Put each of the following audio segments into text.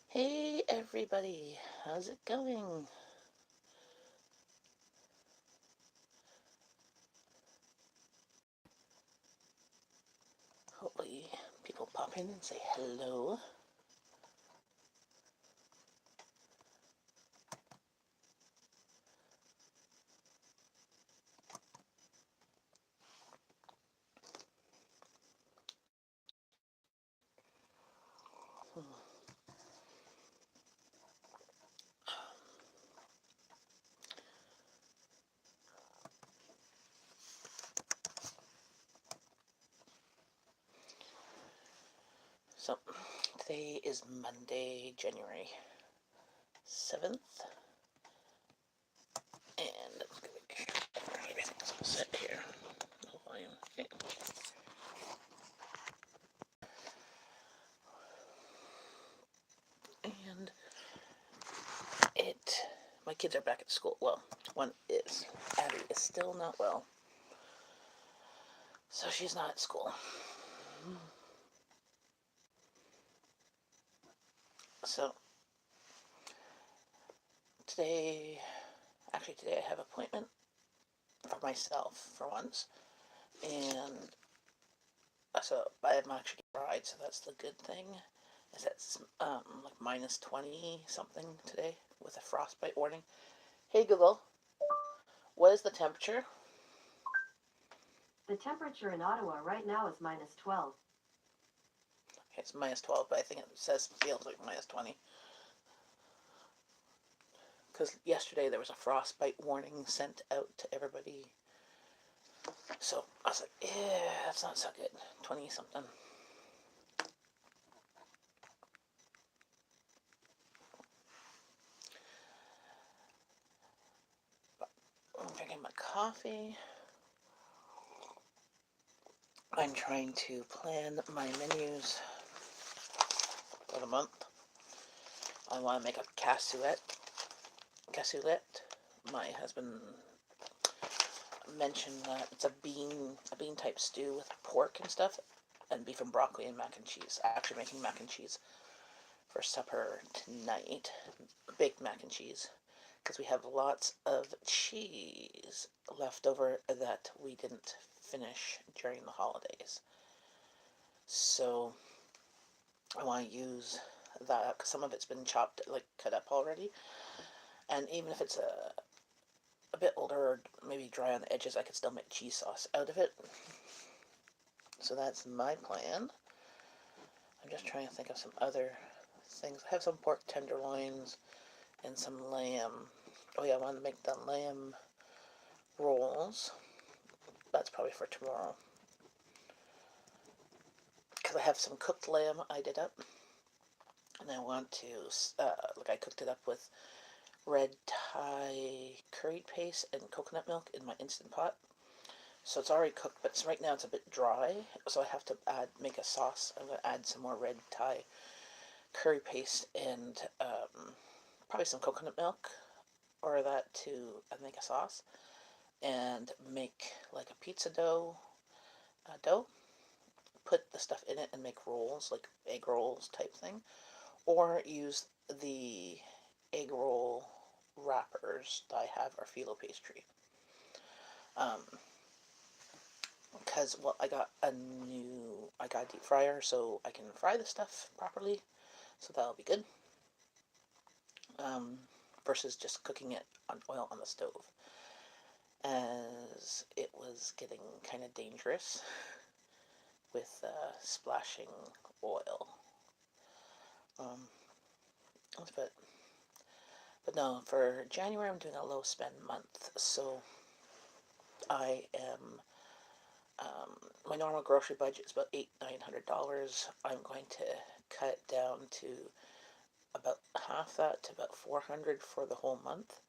Hey everybody, how's it going? Hopefully people pop in and say hello. So, today is Monday, January 7th, and let's make sure everything's all set here. No volume. Okay. And my kids are back at school. Well, one is. Abby is still not well, so she's not at school. So, today I have an appointment for myself for once, and so I'm actually getting a ride, so that's the good thing. Is that like minus 20 something today with a frostbite warning. Hey Google, what is the temperature? The temperature in Ottawa right now is minus 12. Okay, it's minus 12, but I think it feels like minus 20. Because yesterday there was a frostbite warning sent out to everybody. So I was like, yeah, that's not so good. 20 something. But I'm drinking my coffee. I'm trying to plan my menus for the month. I want to make a cassoulet. My husband mentioned that it's a bean type stew with pork and stuff, and beef and broccoli and mac and cheese. Actually, making mac and cheese for supper tonight. Baked mac and cheese, because we have lots of cheese left over that we didn't finish during the holidays. So I want to use that because some of it's been chopped, like cut up already, and even if it's a bit older or maybe dry on the edges, I could still make cheese sauce out of it. So that's my plan. I'm just trying to think of some other things. I have some pork tenderloins and some lamb. Oh yeah, I want to make the lamb rolls. That's probably for tomorrow. Because I have some cooked lamb I did up. And I want to, I cooked it up with red Thai curry paste and coconut milk in my Instant Pot. So it's already cooked, but right now it's a bit dry. So I have to make a sauce. I'm going to add some more red Thai curry paste and probably some coconut milk or that to make a sauce. And make like a pizza dough, put the stuff in it and make rolls, like egg rolls type thing. Or use the egg roll wrappers that I have are phyllo pastry. Because I got a deep fryer, so I can fry the stuff properly. So that'll be good. Um, versus just cooking it on oil on the stove, as it was getting kind of dangerous with splashing oil. Um, but no, for January I'm doing a low spend month, so I am my normal grocery budget is about $900. I'm going to cut it down to about half that, to about $400 for the whole month.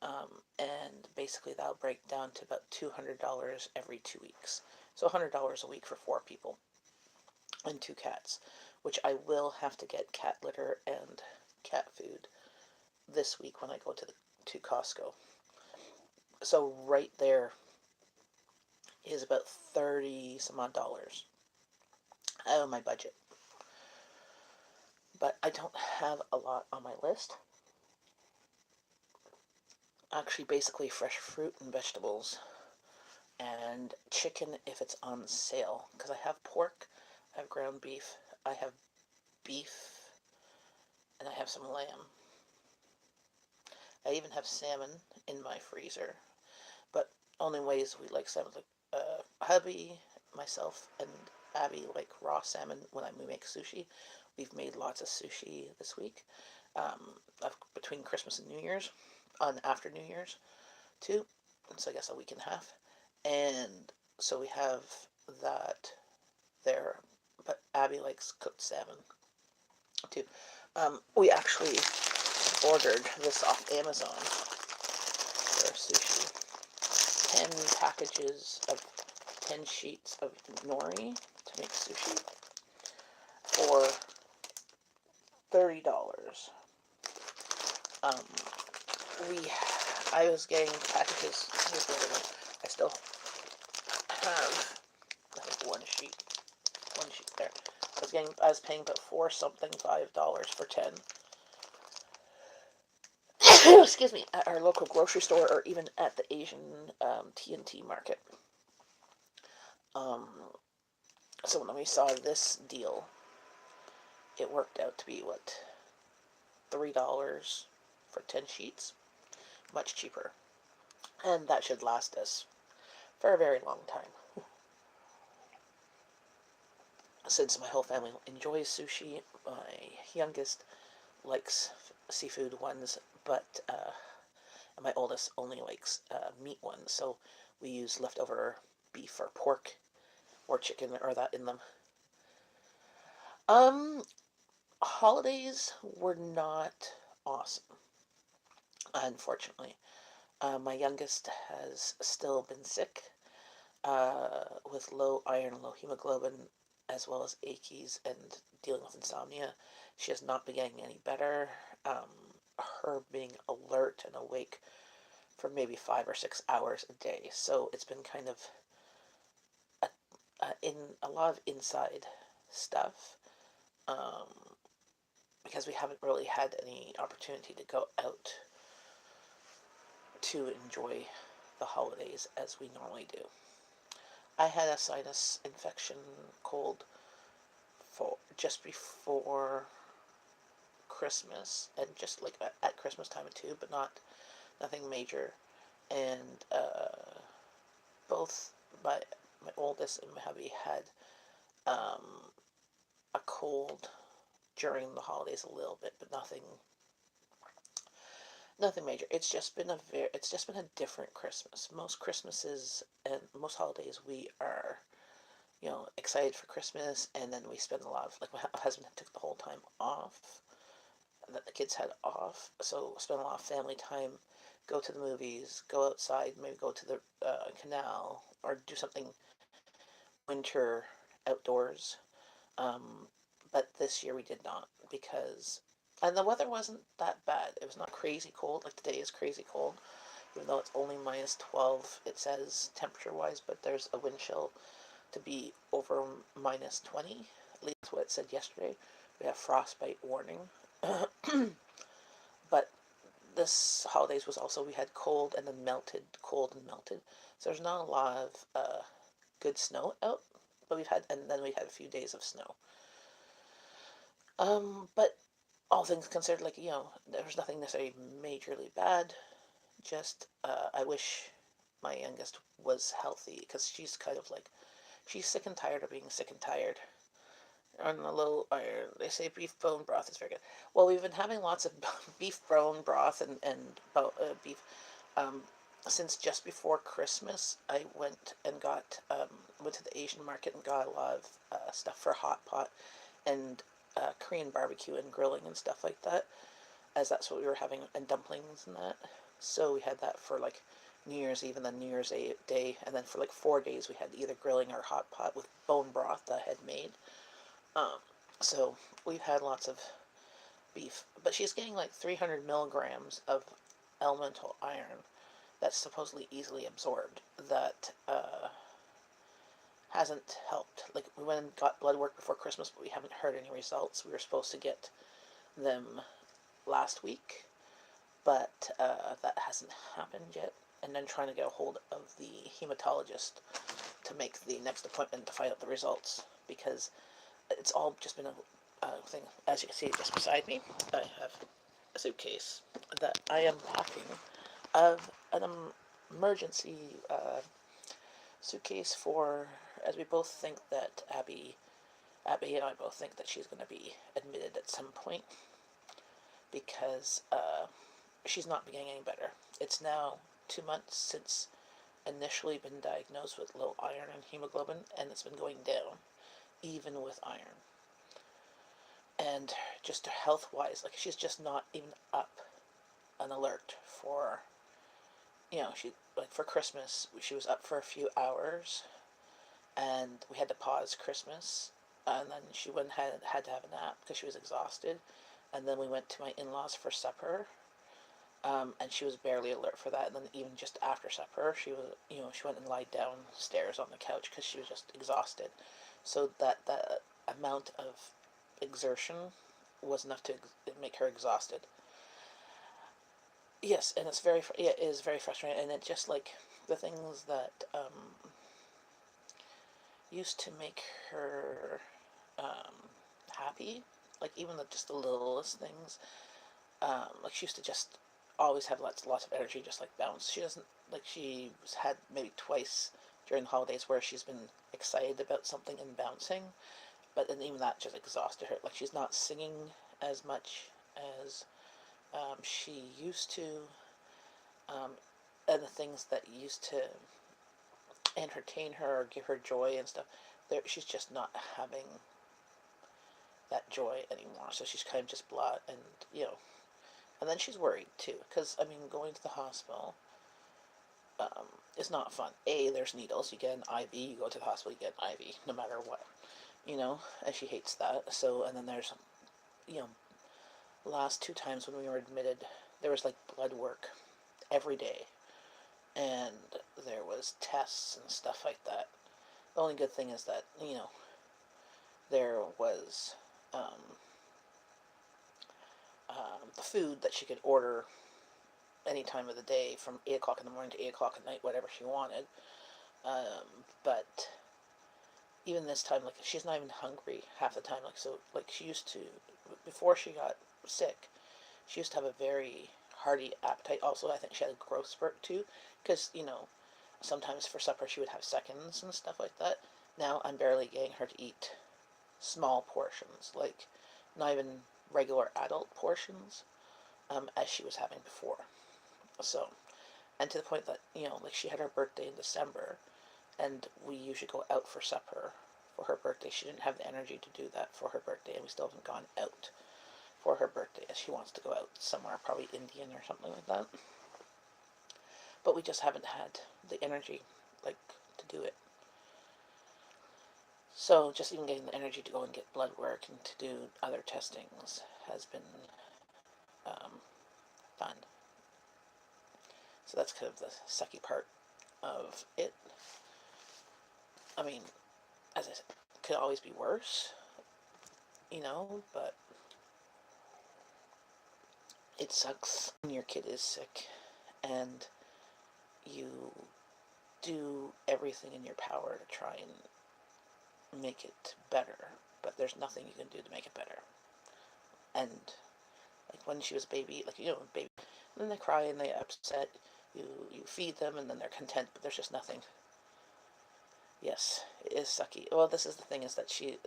And basically that'll break down to about $200 every 2 weeks. So $100 a week for 4 people and 2 cats, which I will have to get cat litter and cat food this week when I go to Costco. So right there is about 30 some odd dollars out of my budget. but I don't have a lot on my list. Actually, basically fresh fruit and vegetables, and chicken if it's on sale. Because I have pork, I have ground beef, I have beef, and I have some lamb. I even have salmon in my freezer, but only ways we like salmon. Like hubby, myself, and Abby like raw salmon when we make sushi. We've made lots of sushi this week, between Christmas and New Year's, on after New Year's too. So I guess a week and a half, and so we have that there. But Abby likes cooked salmon too. We actually ordered this off Amazon for sushi. 10 packages of 10 sheets of nori to make sushi for $30. Um, we, I was getting packages. Here's the other one. I still have, I think one sheet there. I was paying about $4 for 10. Excuse me, at our local grocery store or even at the Asian T&T market. So when we saw this deal, it worked out to be what, $3 for 10 sheets, much cheaper, and that should last us for a very long time. Since my whole family enjoys sushi, my youngest likes seafood ones, but my oldest only likes meat ones, so we use leftover beef or pork or chicken or that in them. Um, Holidays were not awesome, unfortunately. My youngest has still been sick with low iron, low hemoglobin, as well as aches and dealing with insomnia. She has not been getting any better. Her being alert and awake for maybe 5 or 6 hours a day. So it's been kind of in a lot of inside stuff. Because we haven't really had any opportunity to go out to enjoy the holidays as we normally do. I had a sinus infection cold for just before Christmas, and just like at Christmas time too, but nothing major. And both my oldest and my hubby had um, a cold during the holidays a little bit, but nothing major. It's just been a different Christmas. Most Christmases and most holidays we are, excited for Christmas, and then we spend a lot of, like, my husband took the whole time off that the kids had off, so spend a lot of family time, go to the movies, go outside, maybe go to the canal, or do something winter outdoors. Um, but this year we did not, because, and the weather wasn't that bad. It was not crazy cold, like today is crazy cold, even though it's only minus 12, it says temperature wise, but there's a wind chill to be over minus 20, at least what it said yesterday. We have frostbite warning. But this holidays was also, we had cold and then melted, cold and melted. So there's not a lot of good snow out, but and then we had a few days of snow. But all things considered, like, there was nothing necessarily majorly bad. Just, I wish my youngest was healthy, because she's kind of like, she's sick and tired of being sick and tired. On a low iron, they say beef bone broth is very good. Well, we've been having lots of beef bone broth and beef um, since just before Christmas. I went to the Asian market and got a lot of stuff for hot pot and Korean barbecue and grilling and stuff like that, as that's what we were having, and dumplings and that. So we had that for like New Year's Eve and then New Year's Day, and then for like 4 days we had either grilling or hot pot with bone broth that I had made. Um, so we've had lots of beef, but she's getting like 300 milligrams of elemental iron that's supposedly easily absorbed, that hasn't helped. Like, we went and got blood work before Christmas, but we haven't heard any results. We were supposed to get them last week, but that hasn't happened yet. And then trying to get a hold of the hematologist to make the next appointment to find out the results, because it's all just been a thing. As you can see just beside me, I have a suitcase that I am packing of an emergency suitcase for, as we both think that Abby and I both think that she's going to be admitted at some point, because she's not getting any better. It's now 2 months since initially been diagnosed with low iron and hemoglobin, and it's been going down, even with iron. And just health-wise, like, she's just not even up an alert for, she, like, for Christmas, she was up for a few hours, and we had to pause Christmas, and then she went had to have a nap because she was exhausted, and then we went to my in-laws for supper, and she was barely alert for that. And then even just after supper, she was, she went and lied downstairs on the couch because she was just exhausted. So that amount of exertion was enough to make her exhausted. Yes, and it is very frustrating, and it just, like, the things that used to make her happy, like, even just the littlest things, like, she used to just always have lots of energy, just like bounce. She doesn't, like, she's had maybe twice during the holidays where she's been excited about something and bouncing, but and even that just exhausted her. Like, she's not singing as much as she used to, and the things that used to entertain her or give her joy and stuff, she's just not having that joy anymore. So she's kind of just blah, and and then she's worried too, because I mean, going to the hospital is not fun. There's needles. You get an IV. You go to the hospital. You get an IV, no matter what. And she hates that. So, and then there's, you know, last 2 times when we were admitted, there was like blood work every day, and there was tests and stuff like that. The only good thing is that there was the food that she could order any time of the day from 8 o'clock in the morning to 8 o'clock at night, whatever she wanted. But even this time, like, she's not even hungry half the time. Like, so, like, she used to, before she got sick, she used to have a very hearty appetite. Also, I think she had a growth spurt too, because, sometimes for supper she would have seconds and stuff like that. Now I'm barely getting her to eat small portions, like, not even regular adult portions, as she was having before. So, and to the point that, like, she had her birthday in December, and we usually go out for supper for her birthday. She didn't have the energy to do that for her birthday, and we still haven't gone out for her birthday, as she wants to go out somewhere, probably Indian or something like that. But we just haven't had the energy, like, to do it. So just even getting the energy to go and get blood work and to do other testings has been fun. So that's kind of the sucky part of it. I mean, as I said, it could always be worse, but it sucks when your kid is sick and you do everything in your power to try and make it better, but there's nothing you can do to make it better. And, like, when she was a baby, like, baby, and then they cry and they get upset, you feed them and then they're content, but there's just nothing. Yes, it is sucky. Well, this is the thing, is that she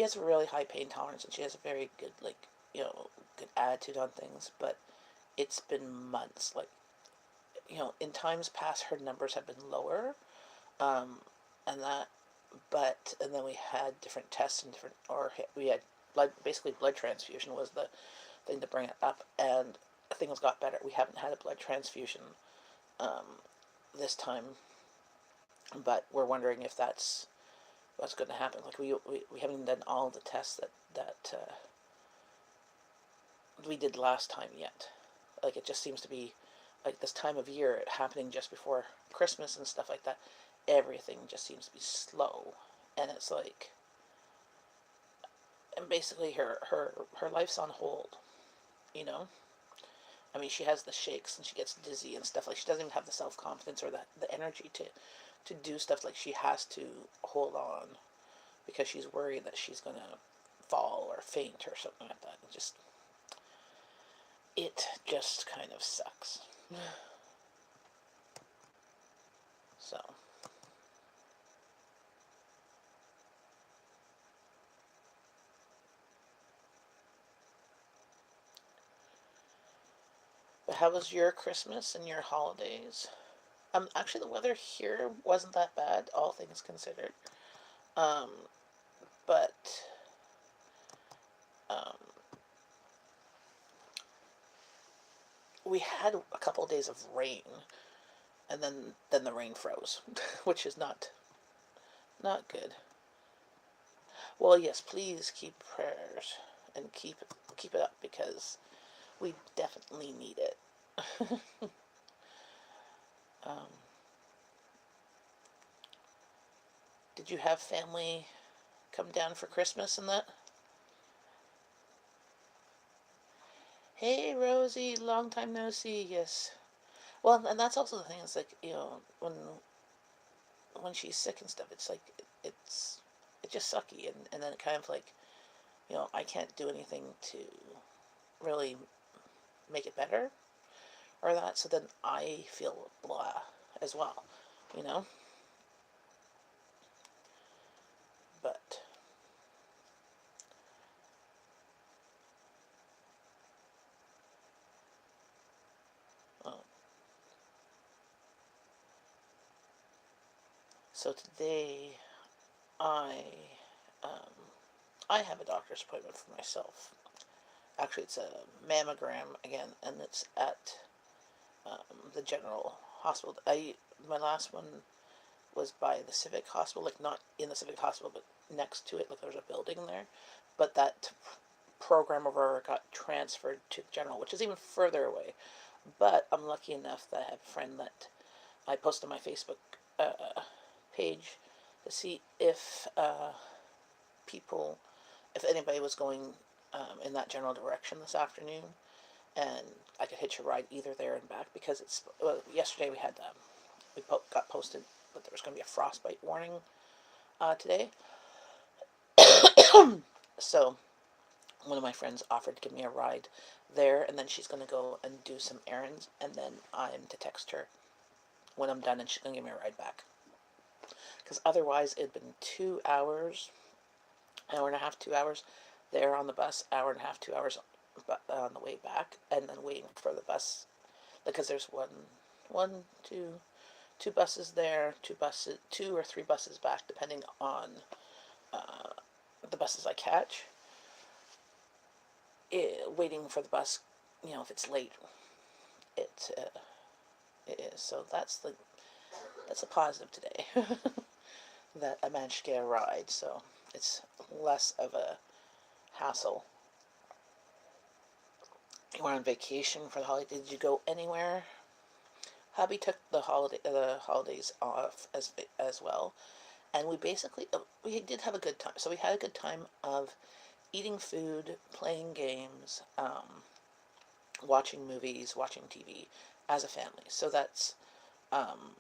has a really high pain tolerance, and she has a very good, like, good attitude on things, but it's been months. Like, in times past, her numbers have been lower, and that, and then we had different tests and we had blood transfusion was the thing to bring it up, and things got better. We haven't had a blood transfusion this time, but we're wondering if that's what's going to happen. Like, we haven't done all the tests that we did last time yet. Like, it just seems to be, like, this time of year happening just before Christmas and stuff like that. everything just seems to be slow. And it's like, and basically her life's on hold, you know? I mean, she has the shakes and she gets dizzy and stuff. Like, she doesn't even have the self confidence or the energy to do stuff. Like, she has to hold on because she's worried that she's going to fall or faint or something like that. It just kind of sucks. So, but how was your Christmas and your holidays? Actually, the weather here wasn't that bad, all things considered. Um, but um, we had a couple of days of rain, and then the rain froze, which is not good. Well, yes, please keep prayers and keep it up because we definitely need it. um, did you have family come down for Christmas and that? Hey, Rosie, long time no see. Yes. Well, and that's also the thing. It's like, when she's sick and stuff, it's like it's just sucky, and then it kind of like, I can't do anything to really make it better or that. So then I feel blah as well, you know. But uh, so today I um, I have a doctor's appointment for myself. Actually, it's a mammogram again, and it's at the general hospital. My last one was by the civic hospital, like not in the civic hospital, but next to it. Like, there's a building there, but that program over got transferred to the general, which is even further away. But I'm lucky enough that I have a friend that I posted on my Facebook page to see people, if anybody was going in that general direction this afternoon, and I could hitch a ride either there and back because yesterday we got posted that there was going to be a frostbite warning today. So one of my friends offered to give me a ride there, and then she's going to go and do some errands, and then I'm to text her when I'm done, and she's going to give me a ride back. Because otherwise, it'd been 2 hours, hour and a half, 2 hours there on the bus, hour and a half, 2 hours on the way back, and then waiting for the bus because there's two buses there, two or three buses back, depending on uh, the buses I catch. Waiting for the bus, if it's late, it it is. So that's a positive today that I managed to get a ride. So it's less of a hassle. You were on vacation for the holiday. Did you go anywhere? Hubby took the holidays off as well, and we did have a good time. So we had a good time of eating food, playing games, watching movies, watching TV as a family. So that's um,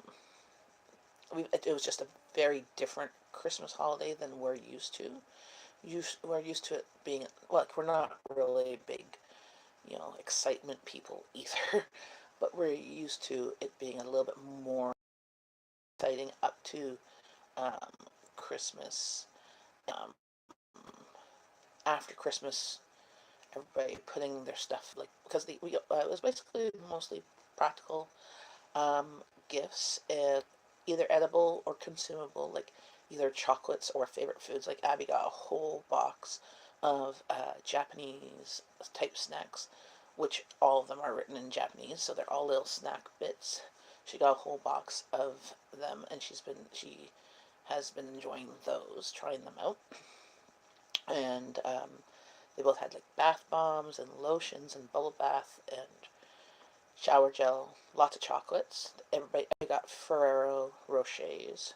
it was just a very different Christmas holiday than we're used to. We're used to it being, like, we're not really big, excitement people either, but we're used to it being a little bit more exciting up to um, Christmas. Um, After Christmas, everybody putting their stuff, like, because it was basically mostly practical gifts, either edible or consumable, like either chocolates or favorite foods. Like, Abby got a whole box of Japanese type snacks, which all of them are written in Japanese, so they're all little snack bits. She got a whole box of them, and she has been enjoying those, trying them out. And they both had like bath bombs and lotions and bubble bath and shower gel, lots of chocolates. Everybody got Ferrero Rochers,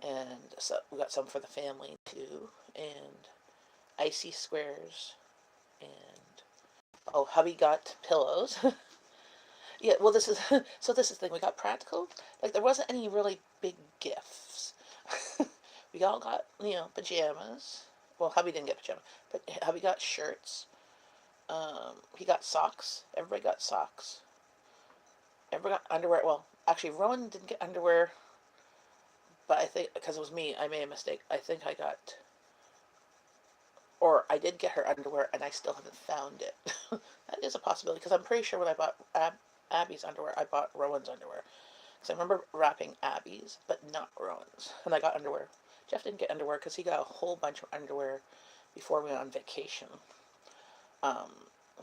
and so we got some for the family too, and icy squares, and oh, hubby got pillows. Yeah, well, this is so. This is the thing. We got practical. Like there wasn't any really big gifts. We all got pajamas. Well, hubby didn't get pajamas, but hubby got shirts. He got socks. Everybody got socks. Everybody got underwear. Well, actually, Rowan didn't get underwear, but I think because it was me, I made a mistake. I think I got, or I did get her underwear, and I still haven't found it. That is a possibility because I'm pretty sure when I bought Abby's underwear, I bought Rowan's underwear. Because I remember wrapping Abby's, but not Rowan's. And I got underwear. Jeff didn't get underwear because he got a whole bunch of underwear before we went on vacation. Um,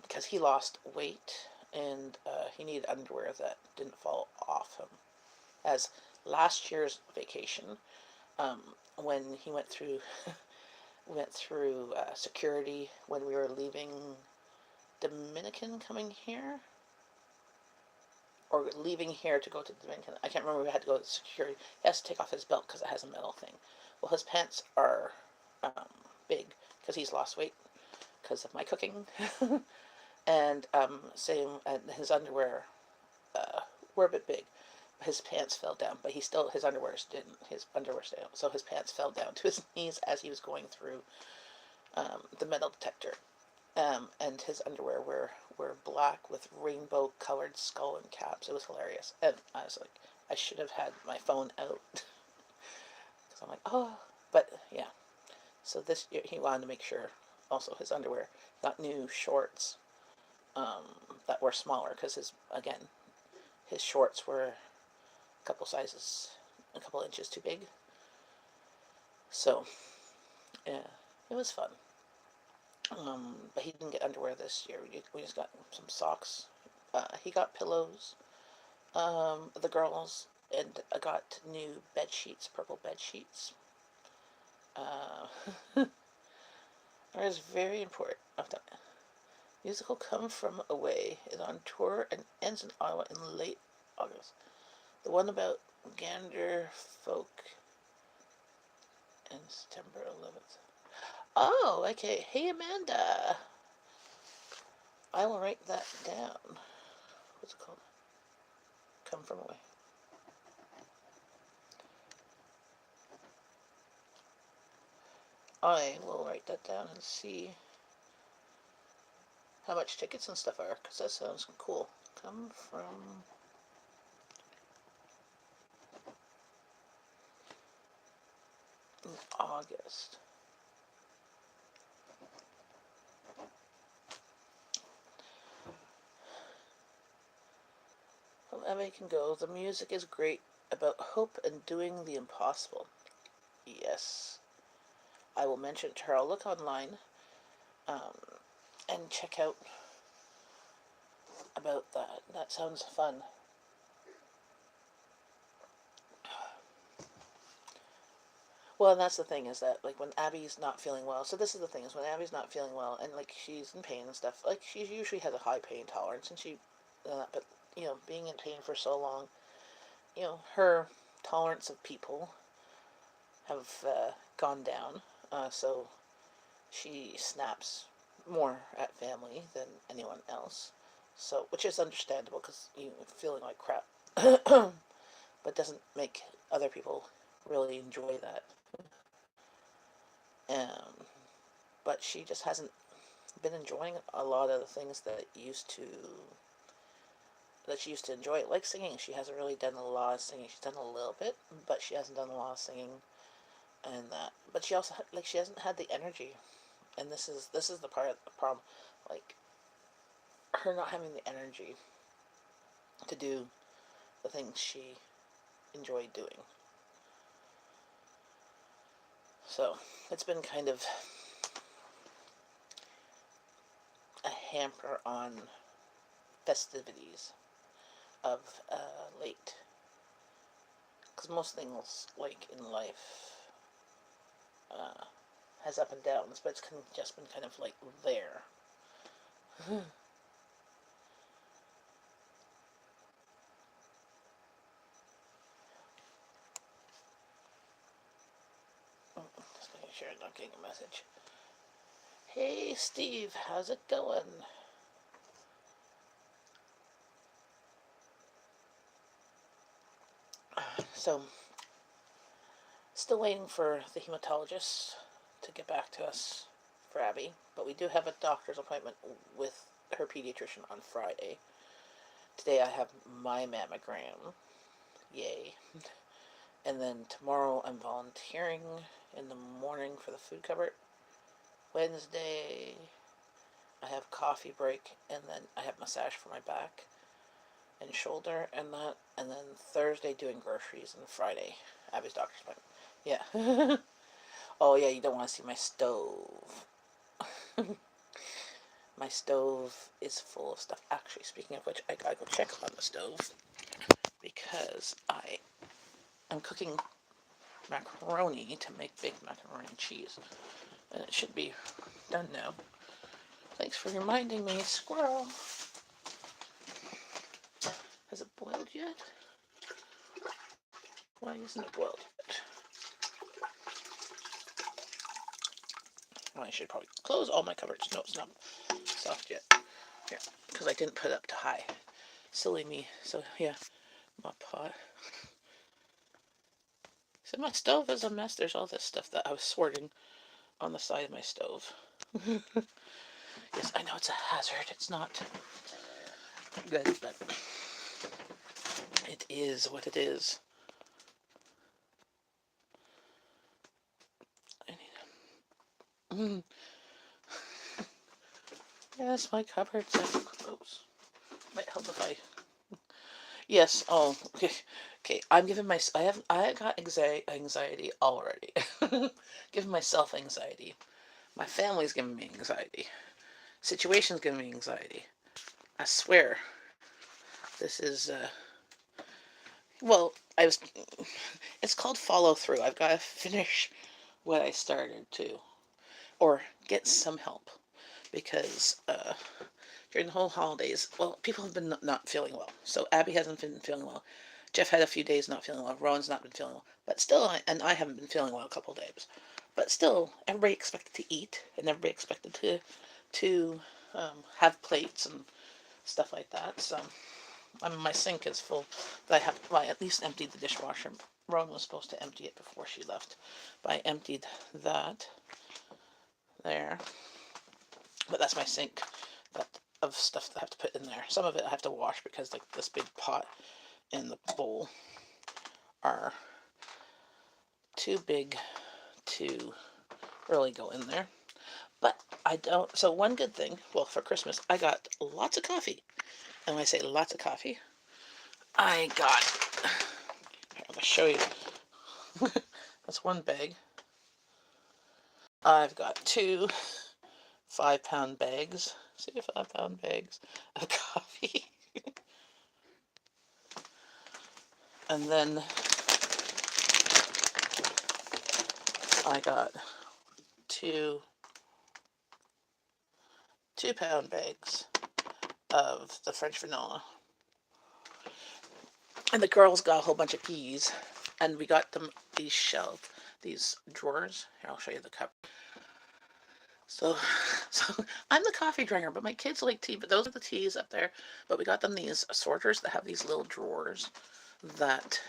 because he lost weight and he needed underwear that didn't fall off him. As last year's vacation, um, when he went through security when we were leaving Dominican coming here, or leaving here to go to the Dominican. I can't remember. We had to go to security. He has to take off his belt because it has a metal thing. Well, his pants are big because he's lost weight because of my cooking, and same. And his underwear were a bit big. His pants fell down, but his underwear didn't. His underwear stayed out, so his pants fell down to his knees as he was going through the metal detector. And his underwear were black with rainbow colored skull and caps. It was hilarious. And I was like, I should have had my phone out. Because I'm like, oh. But yeah. So this year he wanted to make sure also his underwear got new shorts that were smaller. Because his shorts were a couple inches too big. So yeah, it was fun. But he didn't get underwear this year. We just got some socks. He got pillows. The girls, and I got new bed sheets, purple bed sheets. Uh, it was very important. Musical Come From Away is on tour and ends in Ottawa in late August. The one about Gander folk in September 11th. Oh, okay. Hey, Amanda. I will write that down. What's it called? Come From Away. I will write that down and see how much tickets and stuff are, because that sounds cool. Come from August. Wherever you can go, the music is great about hope and doing the impossible. Yes, I will mention it to her. I'll look online um, and check out about that. That sounds fun. Well, and that's the thing is that like when Abby's not feeling well. So this is the thing is when Abby's not feeling well and like she's in pain and stuff. Like she usually has a high pain tolerance, and but being in pain for so long, her tolerance of people have gone down. So she snaps more at family than anyone else. So, which is understandable because you feeling like crap, but doesn't make other people really enjoy that. Um, but she just hasn't been enjoying a lot of the things that she used to enjoy. Like singing, she hasn't really done a lot of singing. She's done a little bit, but she hasn't done a lot of singing and that. But she also she hasn't had the energy, and this is the part of the problem, like her not having the energy to do the things she enjoyed doing. So it's been kind of a hamper on festivities of late, because most things like in life uh, has up and downs, but it's just been kind of like there. not getting a message. Hey, Steve, how's it going? So, still waiting for the hematologist to get back to us for Abby, but we do have a doctor's appointment with her pediatrician on Friday. Today I have my mammogram. Yay. And then tomorrow I'm volunteering in the morning for the food cupboard. Wednesday I have coffee break, and then I have massage for my back and shoulder and that, and then Thursday doing groceries, and Friday Abby's doctor's appointment. Yeah. Oh yeah, you don't want to see my stove. My stove is full of stuff. Actually, speaking of which, I gotta go check on the stove because I am cooking macaroni to make baked macaroni and cheese, and it should be done now. Thanks for reminding me, squirrel. Has it boiled yet? Why isn't it boiled yet? Well, I should probably close all my cupboards. No, it's not soft yet. Here, because I didn't put it up to high. Silly me. So, yeah, my pot. So my stove is a mess. There's all this stuff that I was sorting on the side of my stove. Yes, I know it's a hazard. It's not good, but it is what it is. I need Yes, my cupboards. Oops. Might help if I. Yes. Oh. Okay. Okay. I'm giving my. I got anxiety already. Giving myself anxiety. My family's giving me anxiety. Situation's giving me anxiety. I swear. This is. Well, I was. It's called follow through. I've got to finish what I started to, or get some help, because during the whole holidays, well, people have been not feeling well. So Abby hasn't been feeling well. Jeff had a few days not feeling well. Rowan's not been feeling well. But still, I haven't been feeling well a couple of days. But still, everybody expected to eat, and everybody expected to have plates and stuff like that. So my sink is full. But I at least emptied the dishwasher. Rowan was supposed to empty it before she left. But I emptied that there. But that's my sink of stuff that I have to put in there. Some of it I have to wash because like this big pot and the bowl are too big to really go in there. But I don't. So one good thing, well, for Christmas, I got lots of coffee. And when I say lots of coffee, I got. I'm gonna show you. That's one bag. I've got two 5-pound bags. See, 5-pound bags of coffee. And then I got two 2-pound bags of the French vanilla. And the girls got a whole bunch of peas, and we got them these drawers. Here, I'll show you the cup. So I'm the coffee drinker, but my kids like tea. But those are the teas up there. But we got them these sorters that have these little drawers that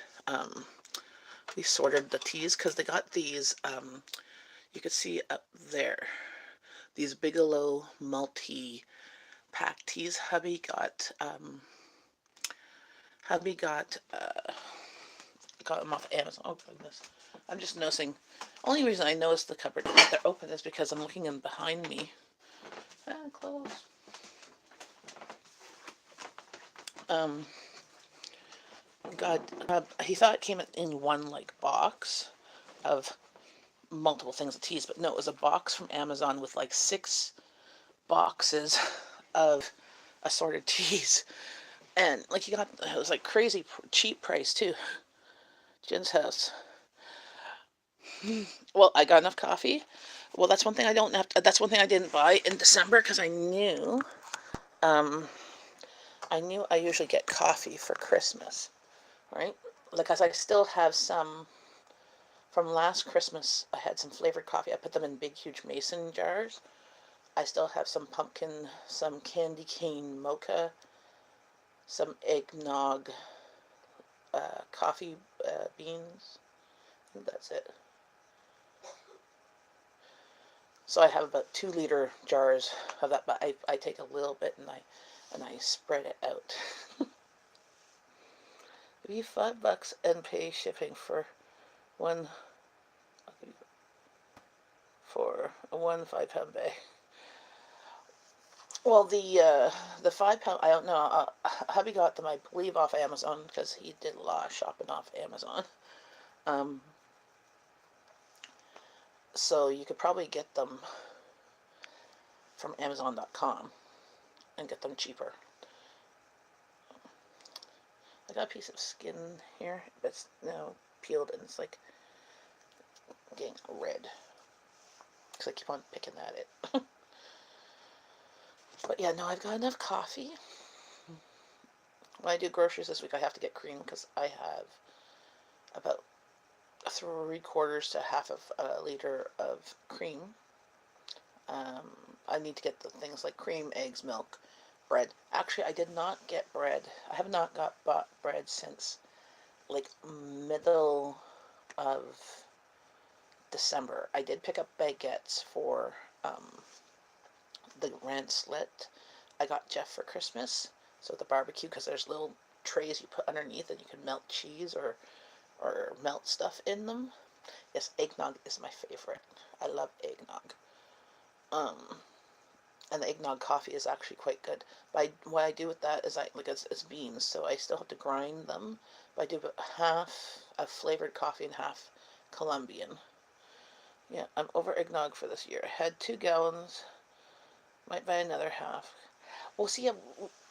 we sorted the teas, because they got these. You could see up there these Bigelow multi-pack teas. Hubby got them off Amazon. Oh goodness, I'm just noticing. Only reason I noticed the cupboard that they're open is because I'm looking in behind me. Close. God, he thought it came in one like box of multiple things of teas, but no, it was a box from Amazon with like 6 boxes of assorted teas, and like it was like crazy cheap price too. Jen's house. Well, I got enough coffee. Well, that's one thing I don't have. That's one thing I didn't buy in December because um, I knew I usually get coffee for Christmas, right? Because I still have some from last Christmas, I had some flavored coffee. I put them in big, huge mason jars. I still have some pumpkin, some candy cane mocha, some eggnog coffee beans. I think that's it. So I have about 2 liter jars of that, but I take a little bit and I spread it out. Give you $5 and pay shipping for one a 5-pound bag. Well, the 5 pound, I don't know. Hubby got them, I believe, off Amazon because he did a lot of shopping off Amazon. Um, so you could probably get them from Amazon.com and get them cheaper. I got a piece of skin here that's now peeled and it's like getting red because I keep on picking at it. But yeah, no, I've got enough coffee. When I do groceries this week, I have to get cream because I have about 3/4 to half of a liter of cream. I need to get the things like cream, eggs, milk, bread. Actually, I did not get bread. I have not bought bread since like middle of December. I did pick up baguettes for the ranch slit I got Jeff for Christmas. So the barbecue, because there's little trays you put underneath and you can melt cheese or melt stuff in them. Yes, eggnog is my favorite. I love eggnog. And the eggnog coffee is actually quite good. But what I do with that is it's beans, so I still have to grind them. But I do about half of flavored coffee and half Colombian. Yeah, I'm over eggnog for this year. I had 2 gallons. Might buy another half. Well, see,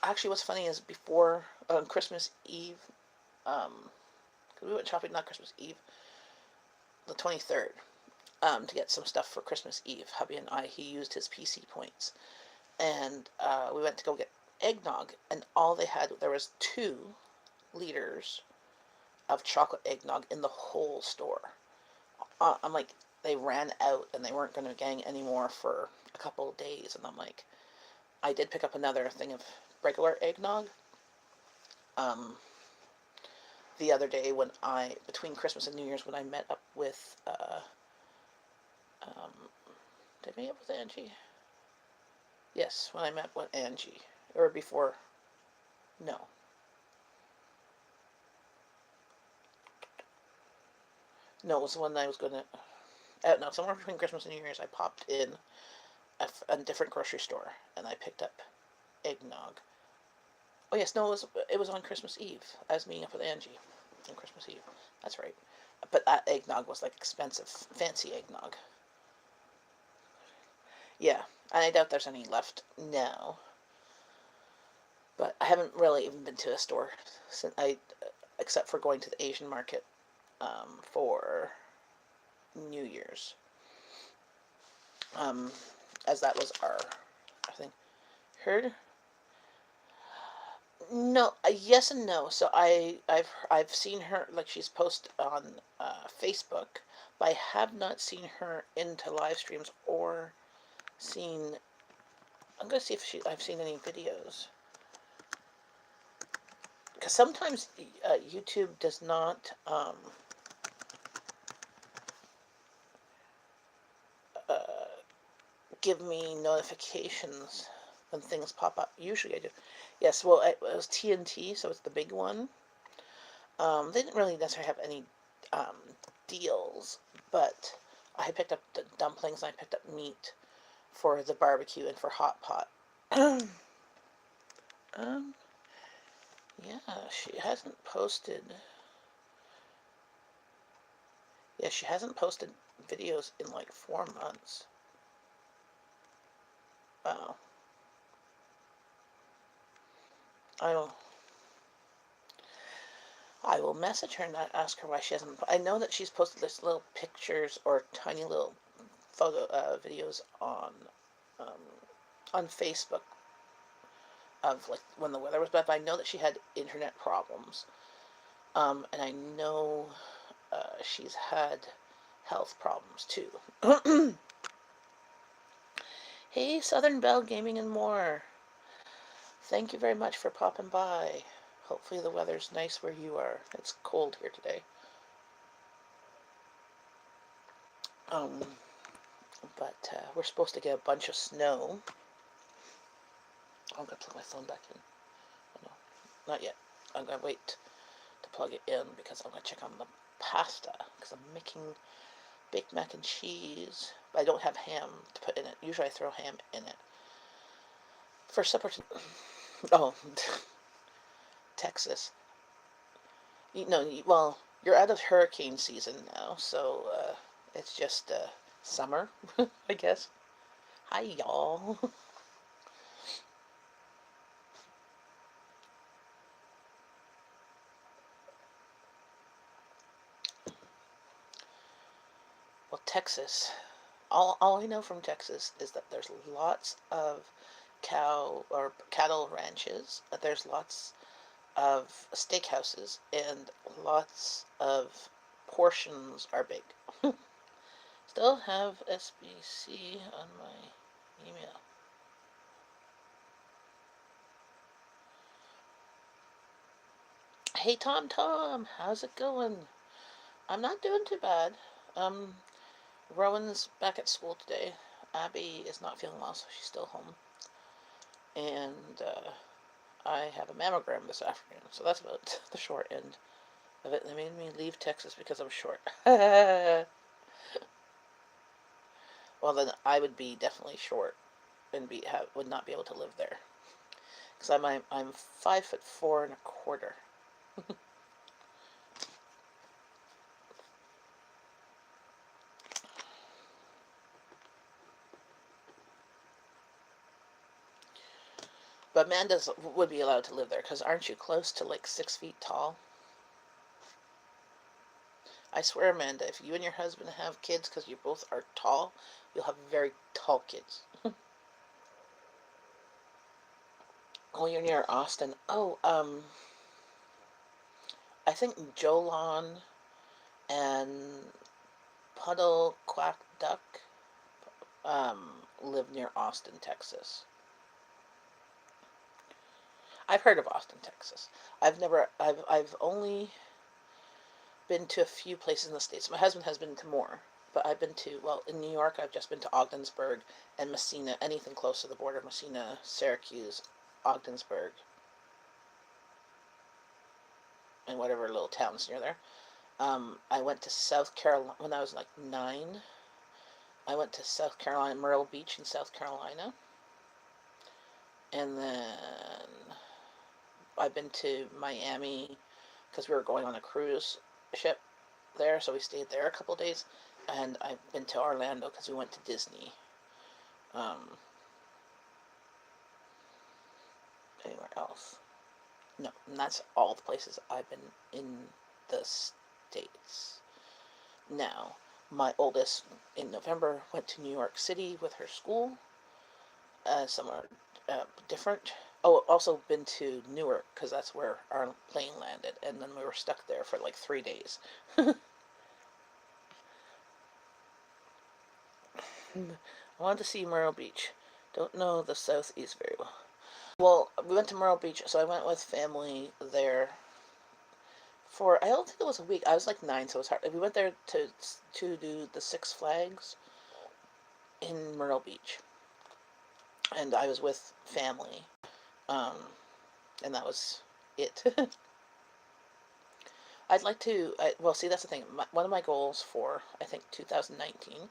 actually, what's funny is before Christmas Eve, because we went shopping not Christmas Eve, the 23rd, to get some stuff for Christmas Eve. Hubby and he used his PC points, and we went to go get eggnog, and all they had, there was 2 liters of chocolate eggnog in the whole store. I'm like, they ran out, and they weren't going to gang anymore for a couple of days, and I'm like, I did pick up another thing of regular eggnog the other day between Christmas and New Year's, when I met up with, did I meet up with Angie? Yes, when I met with Angie. Or before, no. No, it was the one I was going to, no, somewhere between Christmas and New Year's, I popped in a different grocery store, and I picked up eggnog. Oh yes, no, it was on Christmas Eve. I was meeting up with Angie on Christmas Eve. That's right. But that eggnog was like expensive, fancy eggnog. Yeah, and I doubt there's any left now. But I haven't really even been to a store since except for going to the Asian market for New Year's. As that was our thing. Heard? No, yes and no. So I've seen her, like, she's posted on Facebook, but I have not seen her into live streams or seen. I'm gonna see if I've seen any videos, because sometimes YouTube does not give me notifications when things pop up. Usually I do. Yes, well, it was TNT, so it's the big one. They didn't really necessarily have any deals, but I had picked up the dumplings and I picked up meat for the barbecue and for hot pot. Yeah, she hasn't posted. Yeah, she hasn't posted videos in like 4 months. Wow. I will message her and ask her why she hasn't. I know that she's posted this little pictures or tiny little photo videos on Facebook of like when the weather was bad. But I know that she had internet problems, and I know she's had health problems too. Hey, Southern Belle Gaming and more. Thank you very much for popping by. Hopefully the weather's nice where you are. It's cold here today. Um, but we're supposed to get a bunch of snow. I'm gonna plug my phone back in. Oh, no, not yet. I'm gonna wait to plug it in because I'm gonna check on the pasta because I'm making baked mac and cheese. But I don't have ham to put in it. Usually I throw ham in it. For supper, oh, Texas. You know, well, you're out of hurricane season now, so it's just summer, I guess. Hi, y'all. Well, Texas. All I know from Texas is that there's lots of cow or cattle ranches. There's lots of steakhouses, and lots of portions are big. Still have SBC on my email. Hey Tom, how's it going? I'm not doing too bad. Um, Rowan's back at school today. Abby is not feeling well, so she's still home. And I have a mammogram this afternoon, so that's about the short end of it. They made me leave Texas because I'm short. Well, then I would be definitely short and would not be able to live there because I'm 5'4" and a quarter. But Amanda's would be allowed to live there because aren't you close to like 6 feet tall? I swear, Amanda, if you and your husband have kids because you both are tall, you'll have very tall kids. Oh, you're near Austin. Oh, I think Jolon and Puddle Quack Duck live near Austin, Texas. I've heard of Austin, Texas. I've only been to a few places in the States. My husband has been to more, but I've been to, well, in New York, I've just been to Ogdensburg and Messina, anything close to the border, Messina, Syracuse, Ogdensburg, and whatever little towns near there. I went to South Carolina when I was like 9. I went to South Carolina, Myrtle Beach in South Carolina. And then I've been to Miami because we were going on a cruise ship there, so we stayed there a couple days. And I've been to Orlando because we went to Disney. Anywhere else? No, and that's all the places I've been in the States. Now, my oldest in November went to New York City with her school, somewhere different. Oh, also been to Newark because that's where our plane landed, and then we were stuck there for like 3 days. I wanted to see Myrtle Beach. Don't know the Southeast very well. Well, we went to Myrtle Beach, so I went with family there for I don't think it was a week. I was like 9, so it was hard. We went there to do the Six Flags in Myrtle Beach, and I was with family, um, and that was it. I'd like to. Well, see, that's the thing. One of my goals for I think 2019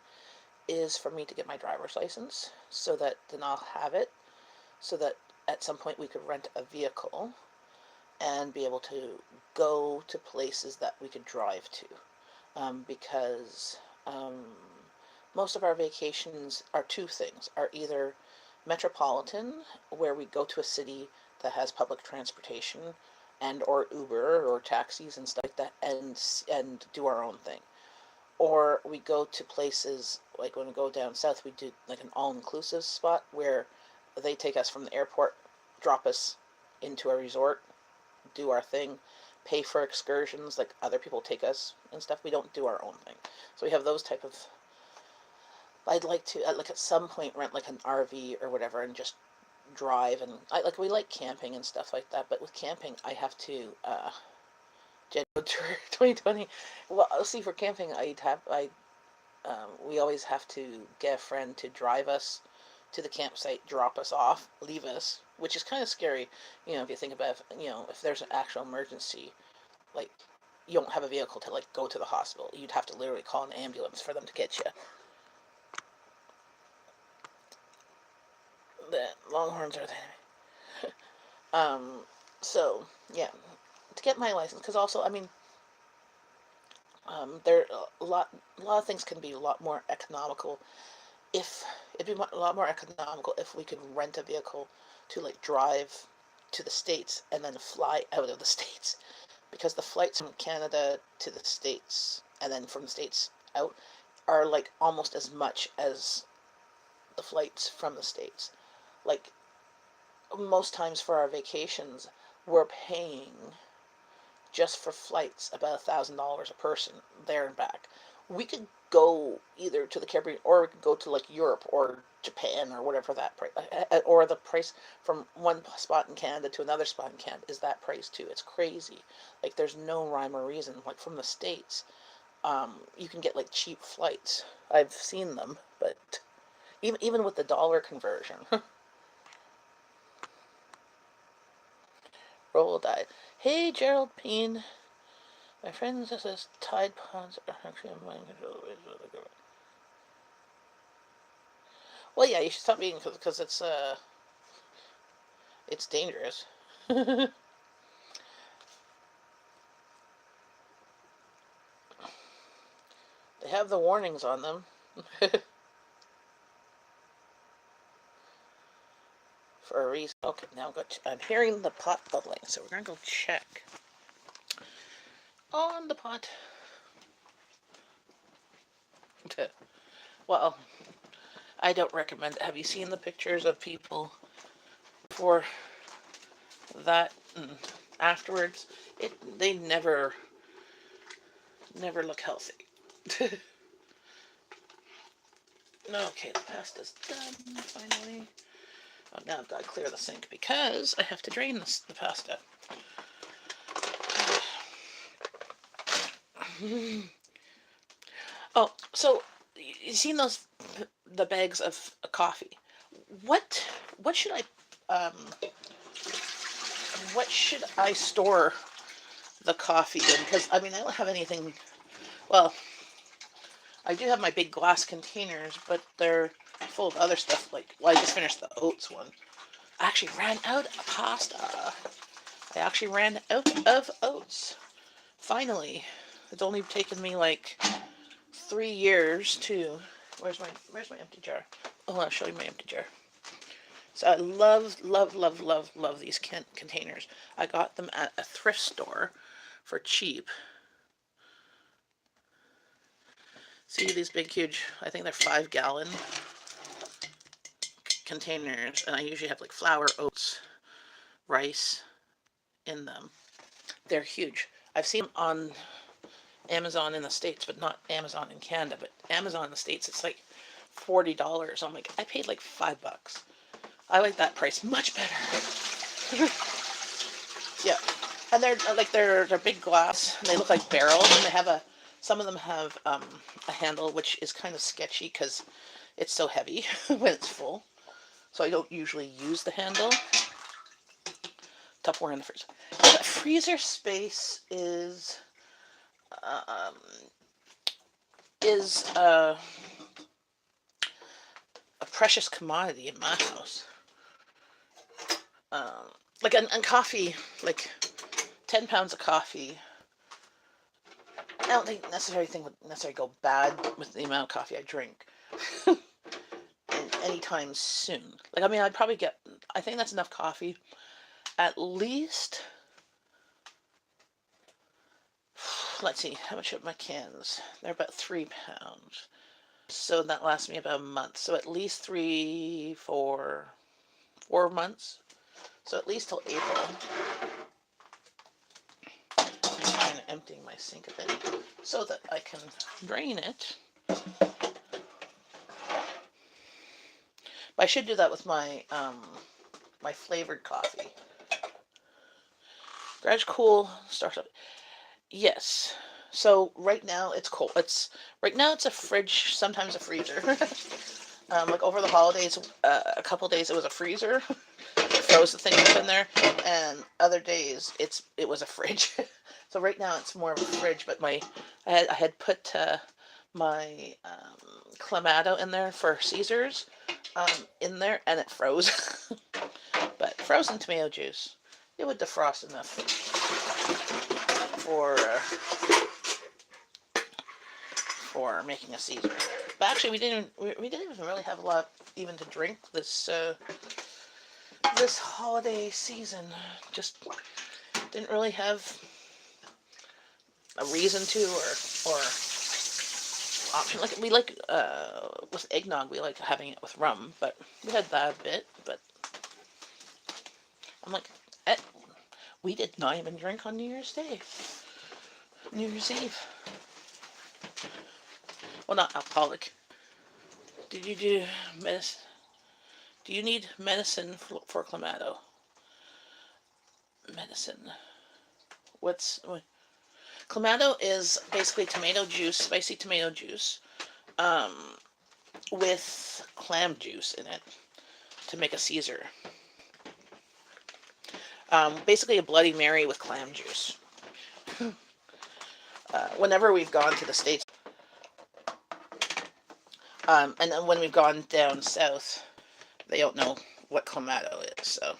is for me to get my driver's license, so that then I'll have it, so that at some point we could rent a vehicle and be able to go to places that we could drive to, because most of our vacations are two things: are either metropolitan, where we go to a city that has public transportation and or Uber or taxis and stuff like that, and do our own thing, or we go to places like when we go down south, we do like an all-inclusive spot where they take us from the airport, drop us into a resort, do our thing, pay for excursions, like other people take us and stuff. We don't do our own thing. So we have those type of. I'd like to, like at some point, rent like an RV or whatever and just drive. And we like camping and stuff like that. But with camping, I have to Jenn tour 2020. Well, see, for camping, we always have to get a friend to drive us to the campsite, drop us off, leave us, which is kind of scary. If you think about, if there's an actual emergency, like you don't have a vehicle to like go to the hospital. You'd have to literally call an ambulance for them to get you. The Longhorns are the enemy. So yeah, to get my license, because also, I mean, there a lot of things can be a lot more economical if it'd be a lot more economical if we could rent a vehicle to like drive to the States and then fly out of the States, because the flights from Canada to the States and then from the States out are like almost as much as the flights from the States. Like most times for our vacations, we're paying just for flights about $1,000 a person there and back. We could go either to the Caribbean or we could go to like Europe or Japan or whatever that price, or the price from one spot in Canada to another spot in Canada is that price too. It's crazy. Like there's no rhyme or reason. Like from the States, you can get like cheap flights. I've seen them, but even with the dollar conversion. Roll died. Hey, Geraldine. My friend says Tide Pods are actually a mind control. Well, yeah, you should stop eating because it's dangerous. They have the warnings on them. For a reason. Okay, now I'm hearing the pot bubbling, so we're gonna go check on the pot. Well, I don't recommend it. Have you seen the pictures of people for that and afterwards? They never look healthy. Okay, the pasta's done finally. Oh, now I've got to clear the sink because I have to drain the pasta. Oh, so you seen the bags of coffee? What should I store the coffee in? Because I mean I don't have anything. Well, I do have my big glass containers, but they're full of other stuff. Like, well, I just finished the oats one. I actually ran out of pasta. I actually ran out of oats. Finally, it's only taken me like 3 years to. Where's my empty jar? Oh, I'll show you my empty jar. So I love these containers. I got them at a thrift store for cheap. See these big, huge, I think they're 5-gallon containers, and I usually have like flour, oats, rice in them. They're huge. I've seen them on Amazon in the States, but not Amazon in Canada. But Amazon in the States, it's like $40. I'm like, I paid like $5. I like that price much better. Yeah, and they're big glass. And they look like barrels, and they have some of them have a handle, which is kind of sketchy because it's so heavy when it's full. So I don't usually use the handle. Tupperware in the freezer. The freezer space is um, a precious commodity in my house. Um, like and coffee, like 10 pounds of coffee. I don't think thing would necessarily go bad with the amount of coffee I drink anytime soon. Like I mean, I'd probably get. I think that's enough coffee. At least. Let's see, how much are my cans? They're about 3 pounds. So that lasts me about a month. So at least 4 months. So at least till April. kind of emptying my sink a bit so that I can drain it. But I should do that with my my flavored coffee. Garage cool starts up. Yes. So right now it's cold. Right now it's a fridge, sometimes a freezer. Like over the holidays, a couple days it was a freezer. Froze the thing up in there, and other days it was a fridge. So right now it's more of a fridge. But I had put my clamato in there for Caesars in there, and it froze. But frozen tomato juice, it would defrost enough for making a Caesar. But actually, we didn't even really have a lot even to drink this holiday season. Just didn't really have a reason to or option. Like we like with eggnog, we like having it with rum, but we had that a bit. But I'm like, we did not even drink on New Year's Day, New Year's Eve. Well, not alcoholic. Did you do medicine? Do you need medicine for clamato? Medicine. What? Clamato is basically tomato juice, spicy tomato juice, with clam juice in it to make a Caesar. Basically a Bloody Mary with clam juice. Whenever we've gone to the States, and then when we've gone down south, they don't know what clamato is. So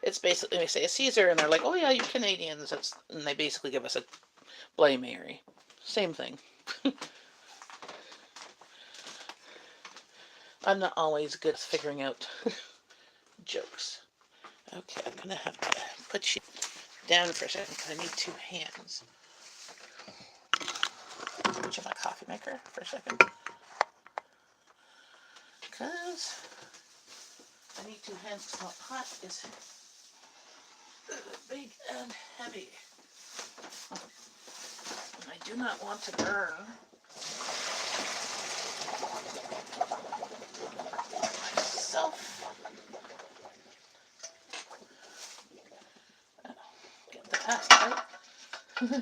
it's basically, we say a Caesar, and they're like, oh yeah, you Canadians. And they basically give us a Bloody Mary. Same thing. I'm not always good at figuring out jokes. Okay, I'm gonna have to put you down for a second because I need two hands. Put you in my coffee maker for a second. Because I need two hands because my pot is big and heavy. And I do not want to burn myself. Get the past out. There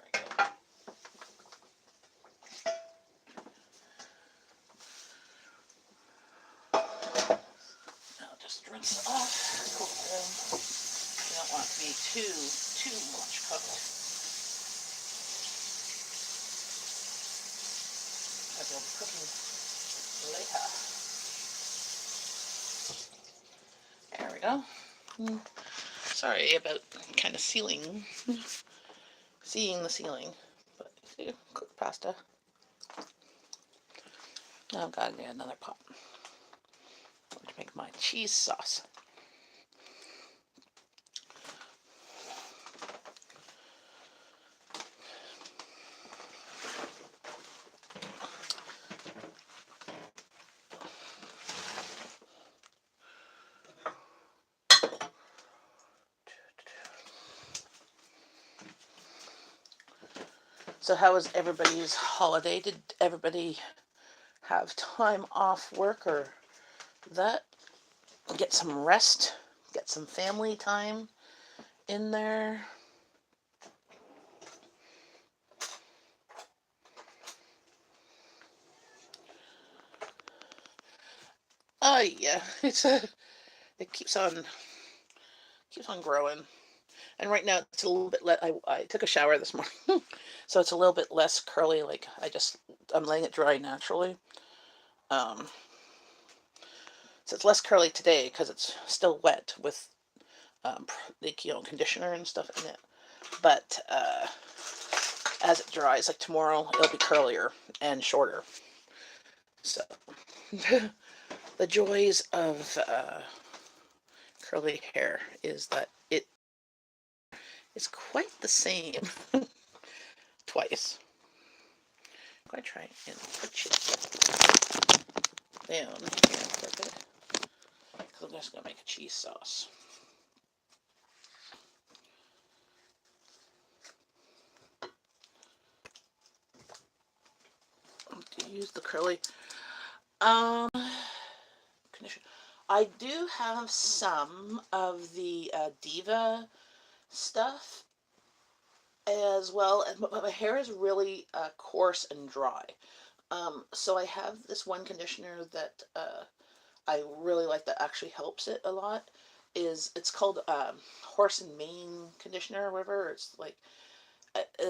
we go. Now just rinse it off. Cool it down. You don't want it to be too much cooked, as you'll be cooking later. There we go. Sorry about kind of seeing the ceiling, but see, cooked pasta. Now I've got to get another pot to make my cheese sauce. So how was everybody's holiday? Did everybody have time off work or that? Get some rest? Get some family time in there? Oh yeah, it keeps on growing. And right now it's a little bit I took a shower this morning, so it's a little bit less curly. Like I'm letting it dry naturally. Um, so it's less curly today because it's still wet with conditioner and stuff in it. But as it dries, like tomorrow, it'll be curlier and shorter. So the joys of curly hair is that it is quite the same twice. I'm going to try and put you down here for a bit. because I'm just going to make a cheese sauce. Do you use the curly conditioner? I do have some of the Diva stuff as well, but my hair is really coarse and dry. So I have this one conditioner that I really like that actually helps it a lot. It's called Horse and Mane conditioner or whatever. It's like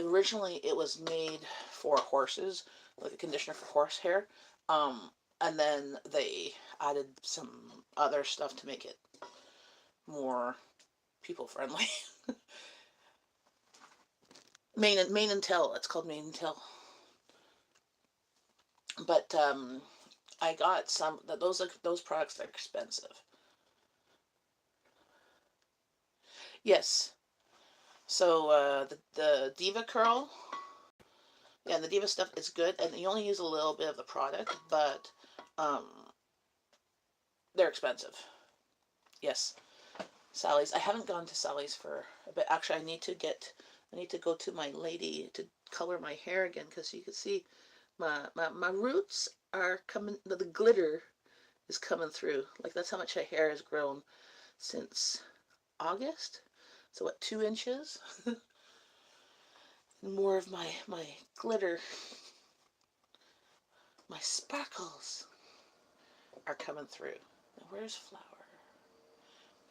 originally it was made for horses, like a conditioner for horse hair. And then they added some other stuff to make it more people friendly. Mane and Tail. It's called Mane and Tail. But I got some that those products are expensive. Yes. So the Diva Curl, yeah, the Diva stuff is good, and you only use a little bit of the product, but um, they're expensive. Yes, Sally's. I haven't gone to Sally's for a bit. Actually, I need to go to my lady to color my hair again because you can see my roots are coming. The glitter is coming through. Like that's how much my hair has grown since August. So what, 2 inches? More of my glitter, my sparkles are coming through. Now where's flour?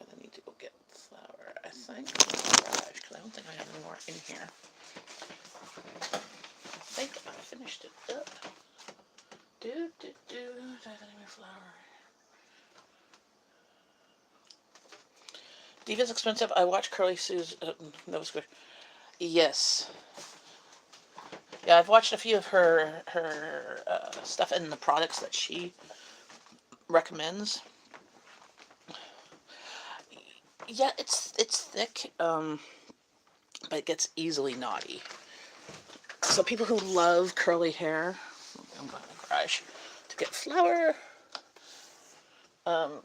I'm gonna need to go get flour, I think. Gosh, because I don't think I have any more in here. I think I finished it up. Do I have any more flour? Diva's expensive. I watch Curly Sue's Nova Square. Yes. Yeah, I've watched a few of her stuff and the products that she recommends. Yeah, it's thick, but it gets easily knotty. So people who love curly hair, I'm going to the garage to get flour.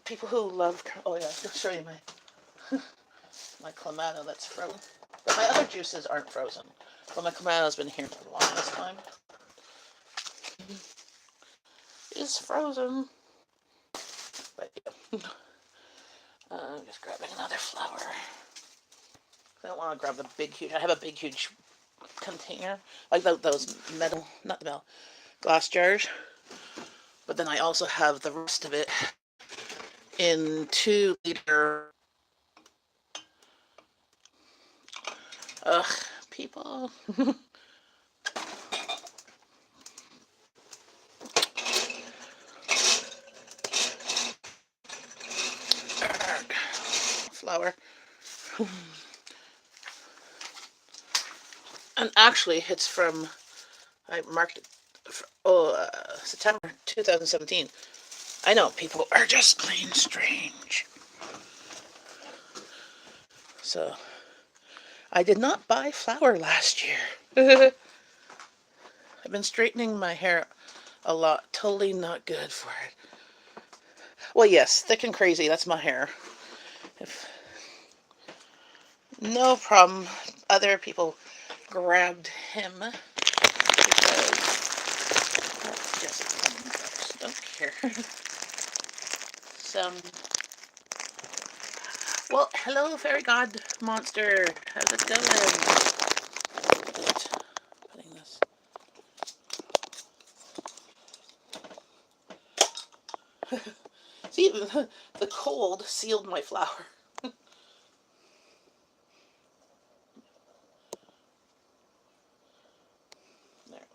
People who love, oh yeah, I'll show you my Kanata that's frozen. But my other juices aren't frozen. But my Kanata's been here for the longest time. It's frozen. But yeah. I'm just grabbing another flour. I don't want to grab the big, huge. I have a big, huge container, like those metal, not the metal, glass jars. But then I also have the rest of it in 2 liter. Ugh, people. Flour. And actually, it's from, I marked it for, September 2017. I know, people are just plain strange. So, I did not buy flour last year. I've been straightening my hair a lot. Totally not good for it. Well, yes, thick and crazy, that's my hair. If, no problem. Other people grabbed him because just don't care. So, well, hello, fairy god monster. How's it going? Putting this. See, the cold sealed my flour. There.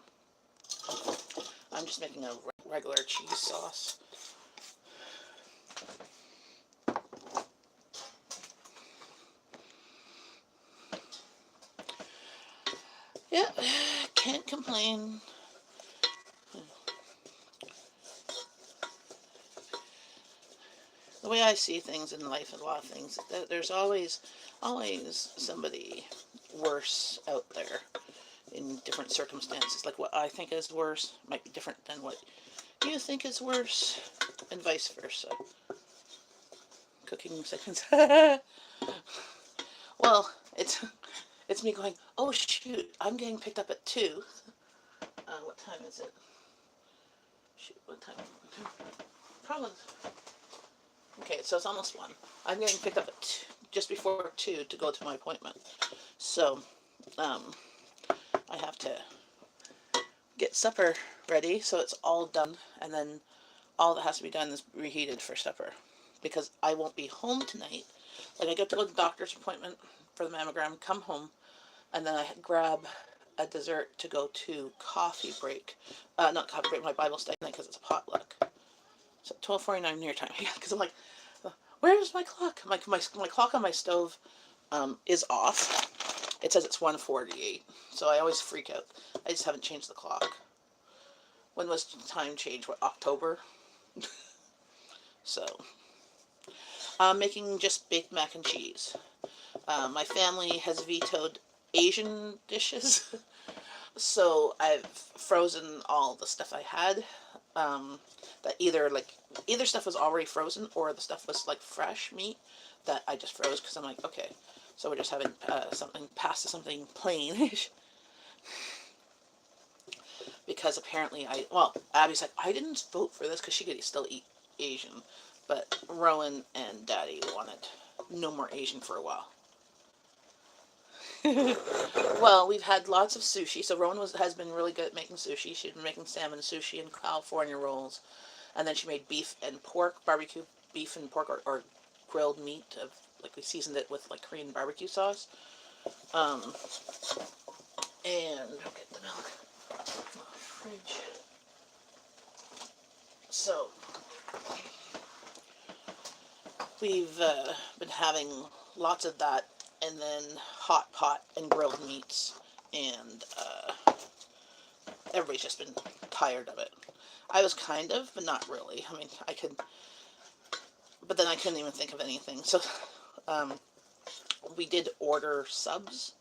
I'm just making a regular cheese sauce. Yeah, can't complain. The way I see things in life, and a lot of things, there's always somebody worse out there in different circumstances. Like what I think is worse might be different than what you think is worse, and vice versa. cooking segments. Well, it's me going, oh shoot, I'm getting picked up at 2. What time is it? Shoot, what time? Probably. Okay, so it's almost 1. I'm getting picked up at just before 2 to go to my appointment. So, I have to get supper ready so it's all done, and then all that has to be done is reheated for supper. Because I won't be home tonight. Like, I get to go to the doctor's appointment for the mammogram, come home, and then I grab a dessert to go to coffee break. Not coffee break, my Bible study night, because it's a potluck. So 12:49 near time. Yeah, because I'm like, where's my clock? My clock on my stove is off. It says it's 1:48. So I always freak out. I just haven't changed the clock. When was time change? What, October? So, I'm making just baked mac and cheese. My family has vetoed Asian dishes. So I've frozen all the stuff I had. That either stuff was already frozen or the stuff was like fresh meat that I just froze because I'm like, okay, so we're just having something pasta, something plain. Because apparently Abby's like, I didn't vote for this because she could still eat Asian, but Rowan and Daddy wanted no more Asian for a while. Well, we've had lots of sushi. So Rowan has been really good at making sushi. She's been making salmon sushi and California rolls, and then she made beef and pork, barbecue beef and pork, or grilled meat. Like we seasoned it with like Korean barbecue sauce. And I'll get the milk from the fridge. So we've been having lots of that, and then hot pot and grilled meats, and everybody's just been tired of it. I was kind of, but not really. I mean, I could, but then I couldn't even think of anything. So, um, we did order subs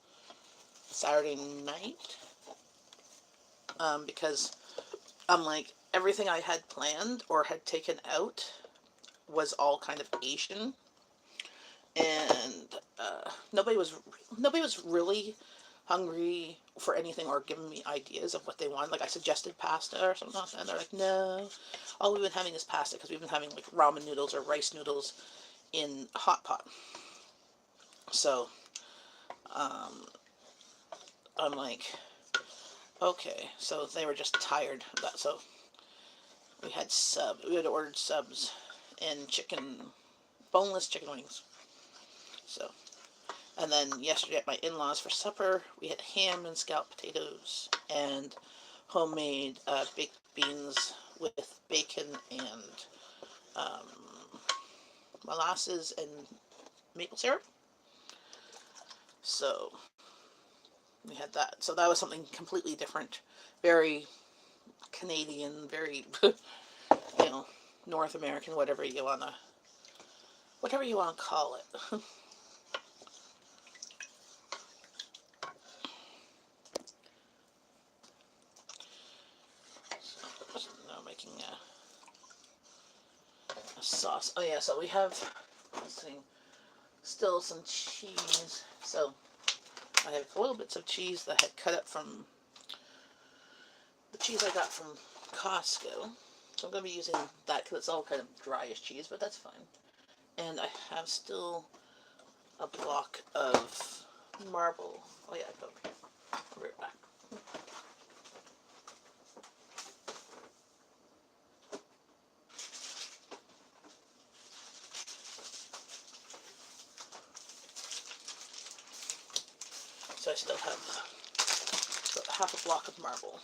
Saturday night, because I'm like, everything I had planned or had taken out was all kind of Asian, and nobody was really hungry for anything or giving me ideas of what they wanted. Like, I suggested pasta or something like that, and they're like, no, all we've been having is pasta because we've been having like ramen noodles or rice noodles in a hot pot. So, um, I'm like, okay, so they were just tired of that. So we had ordered subs and boneless chicken wings. So, and then yesterday at my in-laws for supper, we had ham and scalloped potatoes and homemade baked beans with bacon and um, molasses and maple syrup. So we had that. So that was something completely different, very Canadian, very North American, whatever you wanna call it. So now making a sauce. Oh yeah, so we have, let's see, still some cheese. So I have little bits of cheese that I had cut up from the cheese I got from Costco. So I'm going to be using that because it's all kind of dryish cheese, but that's fine. And I have still a block of marble. Oh yeah, I'll be right back. So I still have about half a block of marble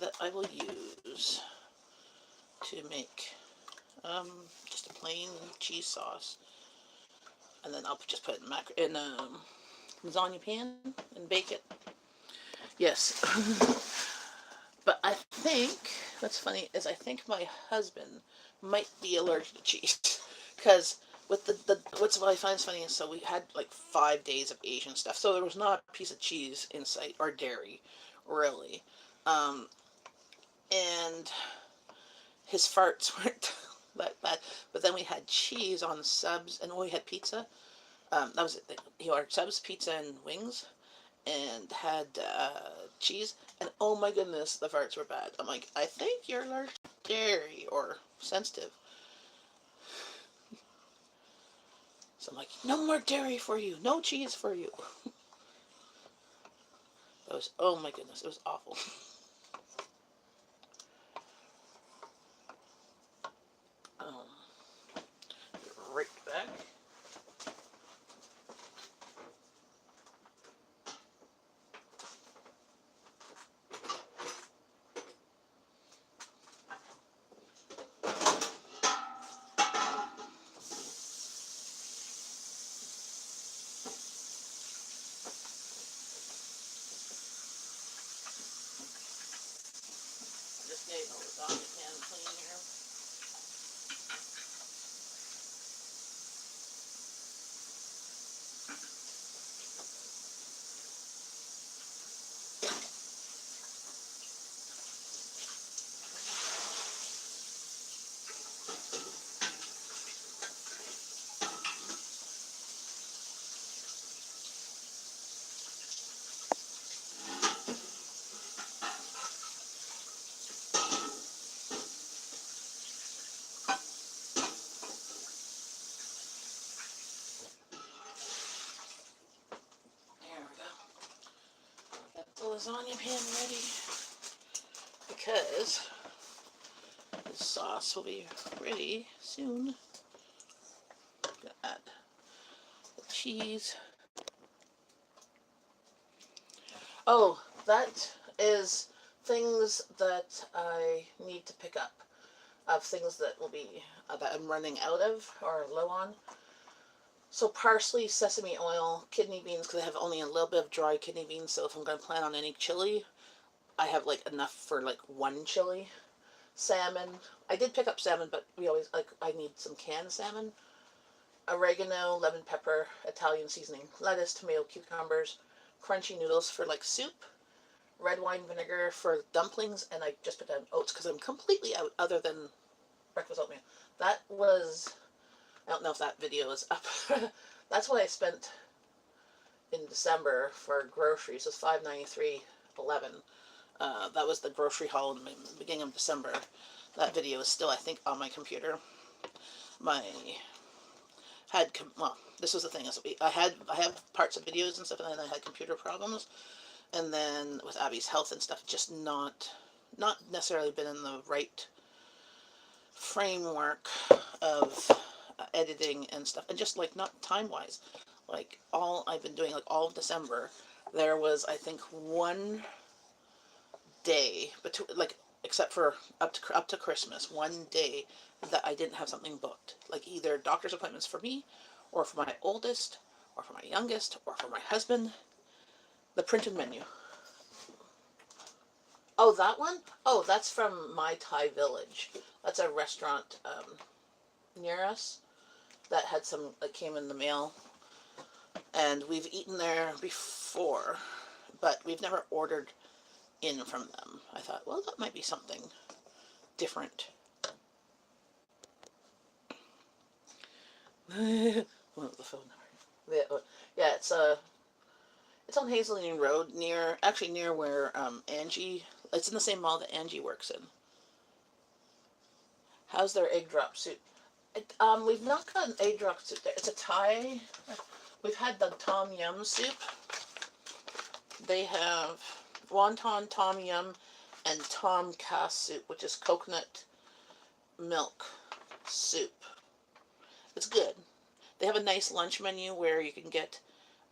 that I will use to make just a plain cheese sauce, and then I'll just put it in lasagna pan and bake it. Yes, but I think what's funny is I think my husband might be allergic to cheese because with what I find funny is, so we had like 5 days of Asian stuff, so there was not a piece of cheese in sight or dairy, really, and his farts weren't But then we had cheese on subs, and we had pizza. That was it. He ordered subs, pizza, and wings, and had cheese. And oh my goodness, the farts were bad. I'm like, I think you're allergic to dairy or sensitive. So I'm like, no more dairy for you, no cheese for you. That was, oh my goodness, it was awful. Um, right back. Just getting the lasagna pan clean here. There we go. Got the lasagna pan ready because the sauce will be ready soon. Gonna add the cheese. Oh, that is things that I need to pick up, of things that will be that I'm running out of or low on. So parsley, sesame oil, kidney beans, because I have only a little bit of dry kidney beans. So if I'm going to plan on any chili, I have like enough for like one chili. Salmon. I did pick up salmon, but we always like, I need some canned salmon. Oregano, lemon pepper, Italian seasoning, lettuce, tomato, cucumbers, crunchy noodles for like soup, red wine vinegar for dumplings, and I just put down oats because I'm completely out other than breakfast oatmeal. That was, I don't know if that video is up. That's what I spent in December for groceries. It was $5.93.11. That was the grocery haul in the beginning of December. That video is still, I think, on my computer. My well, this was the thing. I have parts of videos and stuff, and then I had computer problems, and then with Abby's health and stuff, just not necessarily been in the right framework of editing and stuff, and just like not time wise. Like all I've been doing, like all of December, there was I think one day between like except for up to Christmas, one day that I didn't have something booked, like either doctor's appointments for me, or for my oldest, or for my youngest, or for my husband. The printed menu. Oh, that one? Oh, that's from My Thai Village. That's a restaurant near us that had some that came in the mail, and we've eaten there before, but we've never ordered in from them. I thought, well, that might be something different. What the phone number? Yeah, it's on Hazelene Road, near where Angie. It's in the same mall that Angie works in. How's their egg drop soup? We've not got an egg drop soup there. It's a Thai. We've had the tom yum soup. They have wonton tom yum and tom kha soup, which is coconut milk soup. It's good. They have a nice lunch menu where you can get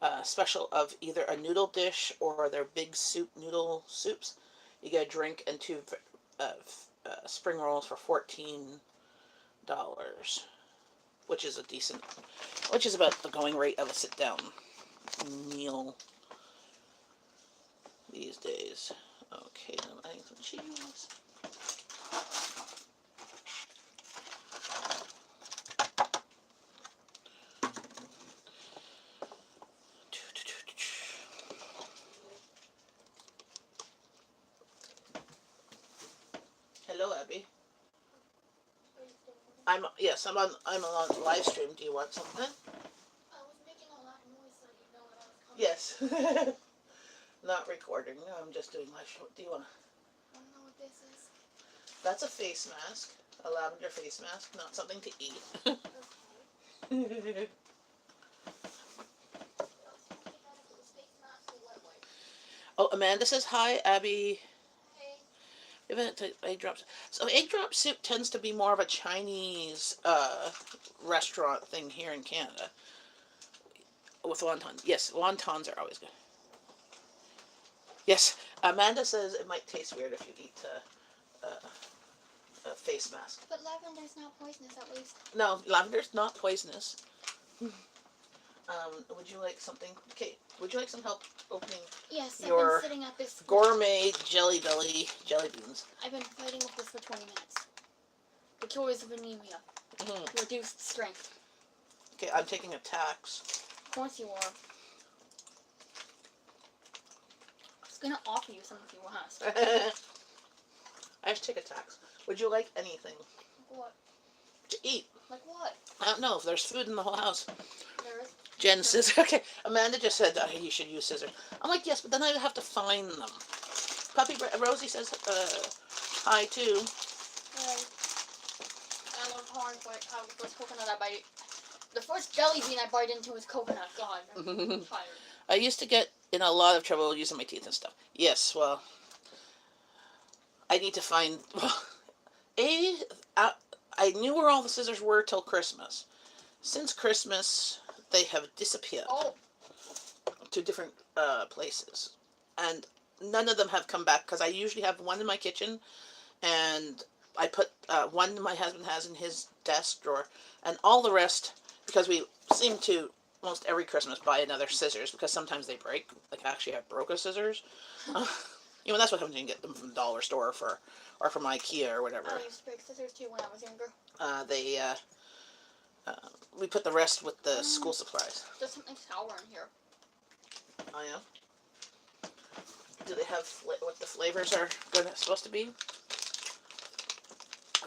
a special of either a noodle dish or their big soup noodle soups. You get a drink and two spring rolls for $14, which is which is about the going rate of a sit down meal these days. Okay, I'm adding some cheese. Hello, Abby. Yes, I'm on live stream. Do you want something? I was making a lot of noise so you know what I was coming. Yes. Not recording. I'm just doing live show. Do you want? I don't know what this is. That's a face mask. A lavender face mask. Not something to eat. Okay. Oh, Amanda says hi, Abby. Hey. Give it to egg drops. So egg drop soup tends to be more of a Chinese restaurant thing here in Canada with wontons. Yes, wontons are always good. Yes, Amanda says it might taste weird if you eat a face mask. But lavender's not poisonous, at least. No, lavender's not poisonous. Would you like something? Okay, would you like some help opening Yes, your I've been sitting at this gourmet jelly belly jelly beans? I've been fighting with this for 20 minutes. The cures of anemia. Reduced strength. Okay, I'm taking a tax. Of course you are. I was gonna offer you something if you asked. I have to take a tax. Would you like anything Like what? to eat? Like what? I don't know if there's food in the whole house. There is. Jenn says, okay. Amanda just said that you should use scissors. I'm like, yes, but then I'd have to find them. Puppy Rosie says hi too. I love hard, but the first coconut I bite. The first jelly bean I bite into is coconut. God, I'm tired. I used to get in a lot of trouble using my teeth and stuff. Yes, well, I need to find. I knew where all the scissors were till Christmas. Since Christmas, they have disappeared to different places, and none of them have come back because I usually have one in my kitchen, and I put one my husband has in his desk drawer, and all the rest because we seem to almost every Christmas buy another scissors because sometimes they break. Like actually, I broke a scissors. That's what happens when you get them from the dollar store or from IKEA or whatever. I used to break scissors too when I was younger. We put the rest with the school supplies. There's something sour in here. Oh yeah. Do they have what the flavors are supposed to be?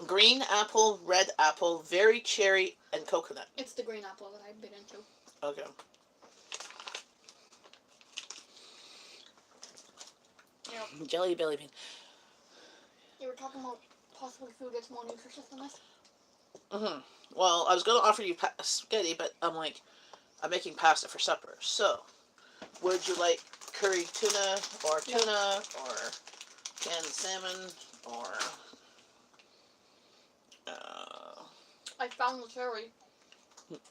Green apple, red apple, very cherry, and coconut. It's the green apple that I bit into. Okay. Yeah. Jelly belly bean. You were talking about possibly food that's more nutritious than this? Well, I was going to offer you spaghetti, but I'm making pasta for supper. So, would you like curried tuna, or canned salmon, or... I found the cherry.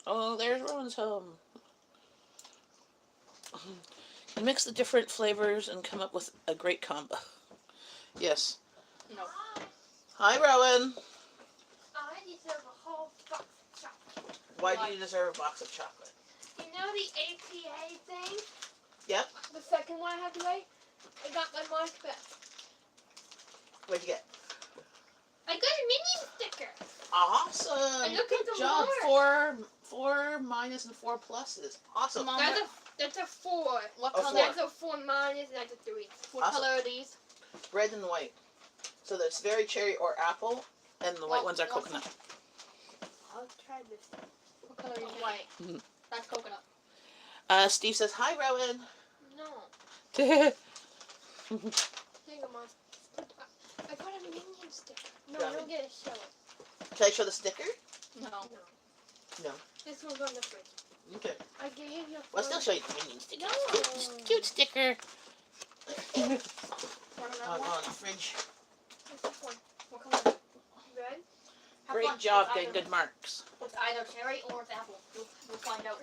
Oh, there's Rowan's home. You mix the different flavors and come up with a great combo. Yes. No. Hi, Rowan. I deserve a whole box of chocolate. Why do you deserve a box of chocolate? You know the APA thing? Yep. The second one I had today? I got my mark back. What'd you get? I got a minion sticker. Awesome. And look at Good the job. mark. Four minus and 4 pluses. Awesome. Mom, That's a 4. what A color? 4. That's a 4 minus, and that's a 3. What Awesome. color are these? Red and white. So that's very cherry or apple, and the white ones are coconut. I'll try this. What color are you White. That's coconut. Steve says, hi, Rowan. No. Yeah. Hang on, Mom. I got a minion sticker. No, Got I don't get a show. Can I show the sticker? No. No. This one's on the fridge. Okay. I gave you Well, I'll still show you the minion sticker. No. Cute sticker. Watermelon one? On the fridge. What's this one? What color? Red? Have Great fun. job It's getting either- good marks. It's either cherry or it's apple. We'll find out.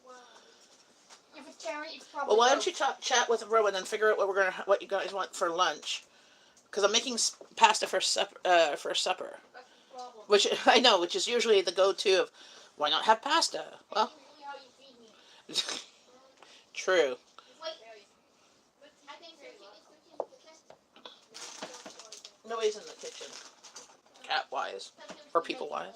Wow. If it's cherry, it's probably. Well, why don't you chat with Rowan and figure out what you guys want for lunch? Because I'm making pasta for supper. That's the problem. Which I know, which is usually the go-to of why not have pasta? Well, That's usually how you feed me. true. Wait. I think Nobody's in the kitchen, cat-wise or people-wise.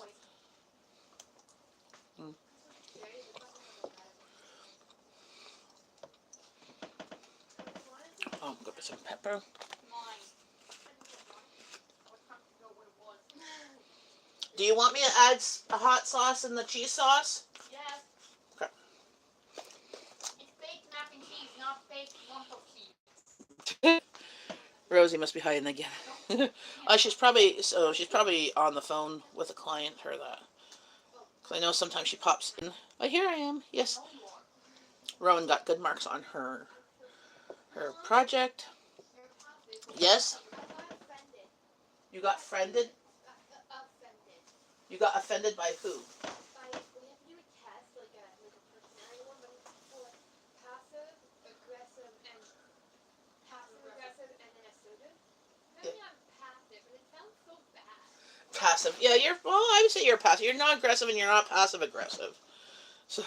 Oh, I'm gonna put some pepper. Do you want me to add a hot sauce in the cheese sauce? Yes. Okay. It's baked mac and cheese, not baked lump of cheese. Rosie must be hiding again. She's probably on the phone with a client or that. Cause I know sometimes she pops in. Oh, here I am. Yes. Rowan got good marks on her project. Yes. You got friended. You got offended by who? Passive. Yeah, you're. Well, I would say you're passive. You're not aggressive, and you're not passive aggressive. So.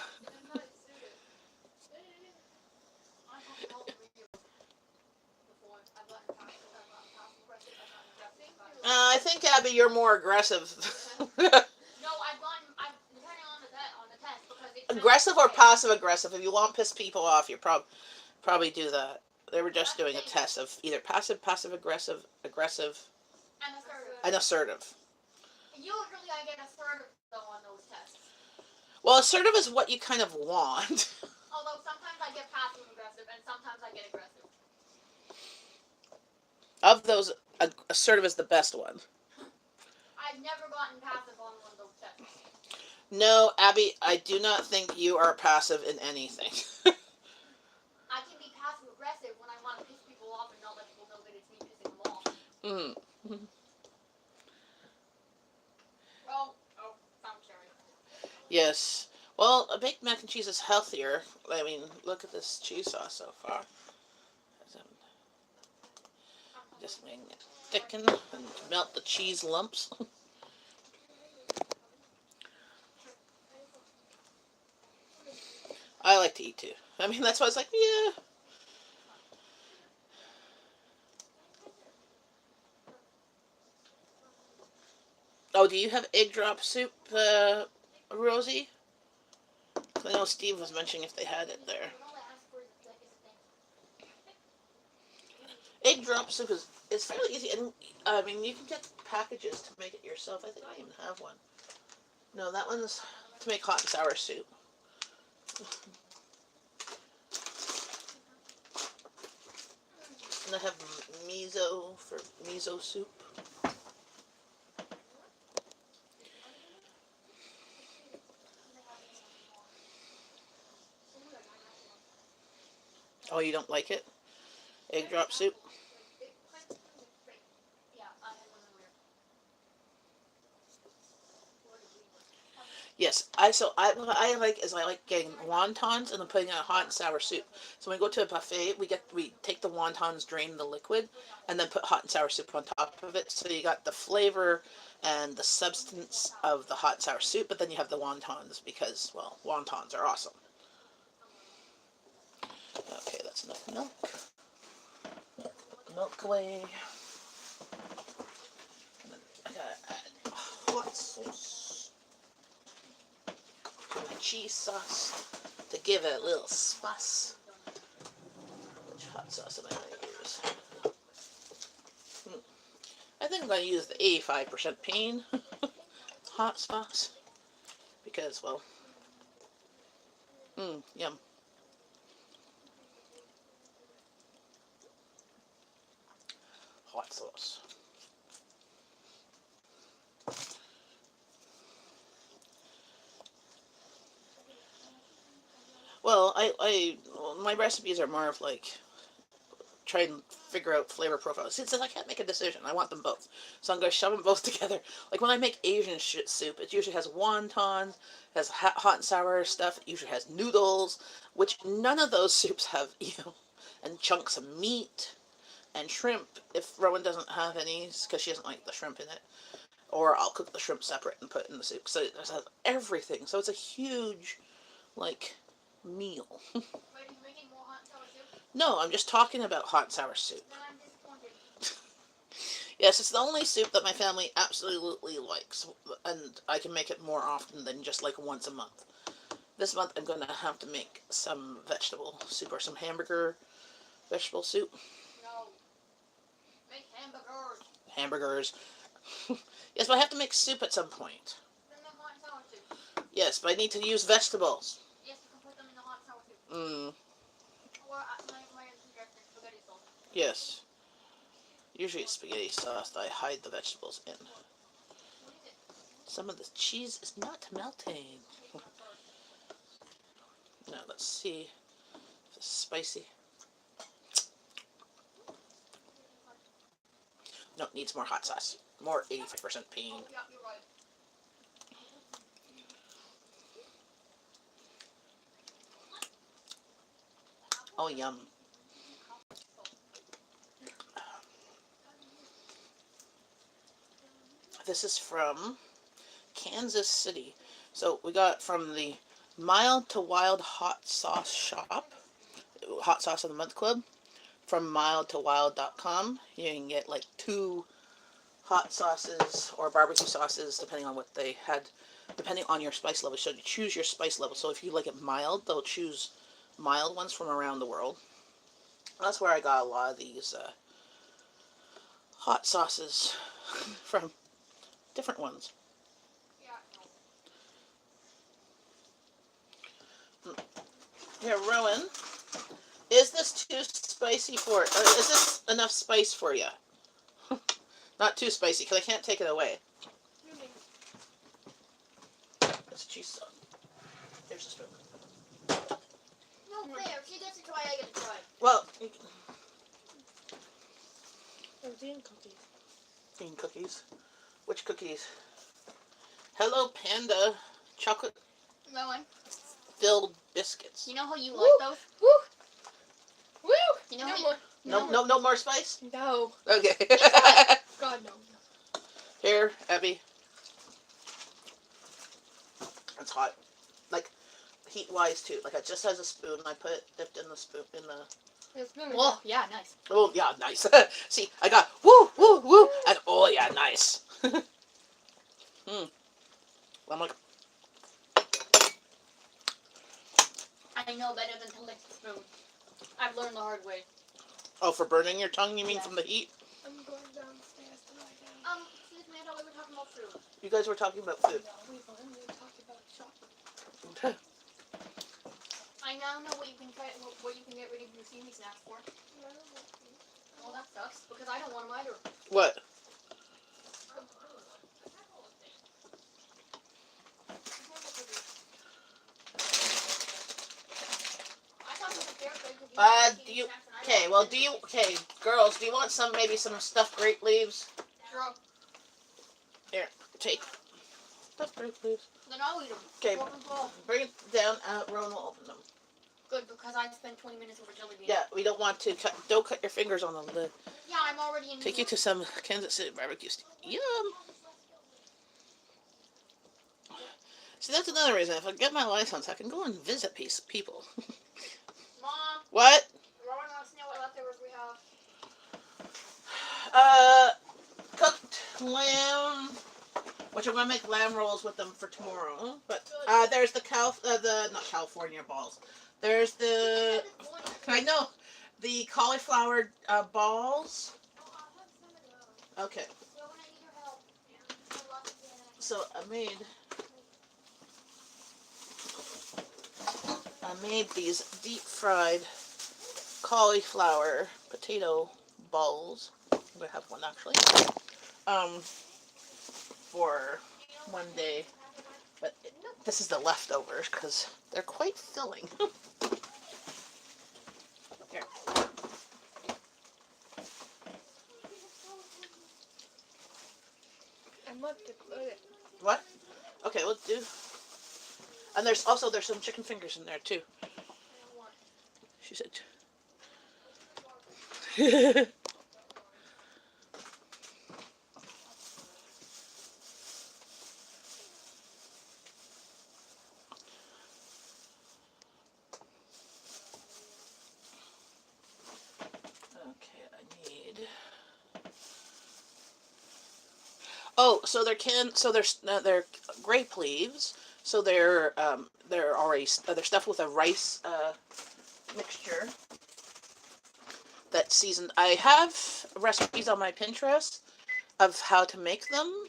I think Abby, you're more aggressive. No, I've depending on the test because it Aggressive or passive aggressive. If you want to piss people off, you probably do that. They were just doing a test of either passive, passive aggressive, aggressive, and assertive. Usually I get assertive though on those tests. Well, assertive is what you kind of want. Although sometimes I get passive aggressive and sometimes I get aggressive. Of those, assertive is the best one. I've never gotten passive on one of those tests. No, Abby, I do not think you are passive in anything. I can be passive aggressive when I want to piss people off and not let people know that it's me pissing them off. Found cherry. Yes. Well, a baked mac and cheese is healthier. I mean, look at this cheese sauce so far. Just making it thicken and melt the cheese lumps. I like to eat too. I mean, that's why I was like, yeah. Oh, do you have egg drop soup, Rosie? I know Steve was mentioning if they had it there. Egg drop soup is fairly easy, and I mean, you can get packages to make it yourself. I think I even have one. No, that one's to make hot and sour soup. And I have miso for miso soup. Oh, you don't like it? Egg drop soup? Yes, what I like is I like getting wontons and then putting in a hot and sour soup. So when we go to a buffet, we take the wontons, drain the liquid, and then put hot and sour soup on top of it. So you got the flavor and the substance of the hot and sour soup, but then you have the wontons because, well, wontons are awesome. Okay, that's enough milk. Milk away. And then I gotta add hot sauce to my cheese sauce to give it a little spice. Which hot sauce am I going to use? I think I'm going to use the 85% pain hot sauce because, well, yum. Hot sauce. Well, my recipes are more of like try and figure out flavor profiles. Since I can't make a decision, I want them both, so I'm going to shove them both together. Like when I make Asian soup, it usually has wontons, has hot and sour stuff. It usually has noodles, which none of those soups have, and chunks of meat and shrimp. If Rowan doesn't have any, because she doesn't like the shrimp in it, or I'll cook the shrimp separate and put it in the soup. So it has everything. So it's a huge, like, meal. Wait, are you making more hot and sour soup? No, I'm just talking about hot and sour soup. Then I'm disappointed. Yes, it's the only soup that my family absolutely likes, and I can make it more often than just like once a month. This month I'm going to have to make some vegetable soup or some vegetable soup. No. Make hamburgers. Hamburgers. Yes, but I have to make soup at some point. Then make hot and sour soup. Yes, but I need to use vegetables. Yes, you can put them in the hot and sour soup. Mm, Or my suggestion, spaghetti sauce. yes. Usually it's spaghetti sauce that I hide the vegetables in. What is it? Some of the cheese is not melting. Now let's see if it's spicy. No, it needs more hot sauce. More 85% pain. Oh, yeah, you're right. Oh, yum. This is from Kansas City. So we got it from the Mild to Wild Hot Sauce Shop. Hot Sauce of the Month Club. From mildtowild.com. You can get like 2 hot sauces or barbecue sauces depending on what they had, depending on your spice level. So you choose your spice level. So if you like it mild, they'll choose mild ones from around the world. That's where I got a lot of these hot sauces from, different ones. Here, Rowan, is this too spicy for it? Is this enough spice for you? Not too spicy, because I can't take it away. It's cheese sauce. There's a spoon. No fair. She gets to try, I get to try. Well, I'm eating cookies. eating cookies. Which cookies? Hello Panda chocolate Rowan, filled biscuits. you know how you Woo! like those? Woo! Woo! You know No how more. No more spice? No. Okay. God, no. Here, Abby. It's hot. Like, heat-wise, too. Like, it just has a spoon. I put it dipped in the spoon, in the... It's been Oh, yeah, nice. Oh, yeah, nice. See, I got woo, woo, woo, and oh, yeah, nice. I'm like, I know better than to lick the spoon. I've learned the hard way. oh, for burning your tongue, you mean Yeah. from the heat? I'm going downstairs to lie down. Excuse me, I thought we were talking about food. You guys were talking about food. We've only talked about chocolate. I now know what you can try, what you can get rid of your steamy snacks for. Well, that sucks, because I don't want them either. What? Do you, okay, well, do you, okay, girls, do you want some, maybe some stuffed grape leaves? Sure. Here, take stuffed grape leaves. Then I'll eat them. Okay, Fork and claw. bring it down, Rowan will open them. Good, because I spent 20 minutes over jelly beans. Yeah, we don't want to cut, don't cut your fingers on the lid. Yeah, I'm already in. Take you to some Kansas City barbecue. Yum! See, that's another reason. If I get my license, I can go and visit people. Mom, What? Rowan wants to know what leftovers we have. Cooked lamb, which I'm gonna make lamb rolls with them for tomorrow. But there's the not California balls. There's the I know the cauliflower balls. Okay. So I made these deep fried cauliflower potato balls. I'm gonna have one actually. For one day, but this is the leftovers because they're quite filling. Here. I'm about to put it. What? Okay, we'll do. And there's some chicken fingers in there too. She said. Oh, so they're grape leaves. So they're already they're stuffed with a rice mixture that's seasoned. I have recipes on my Pinterest of how to make them,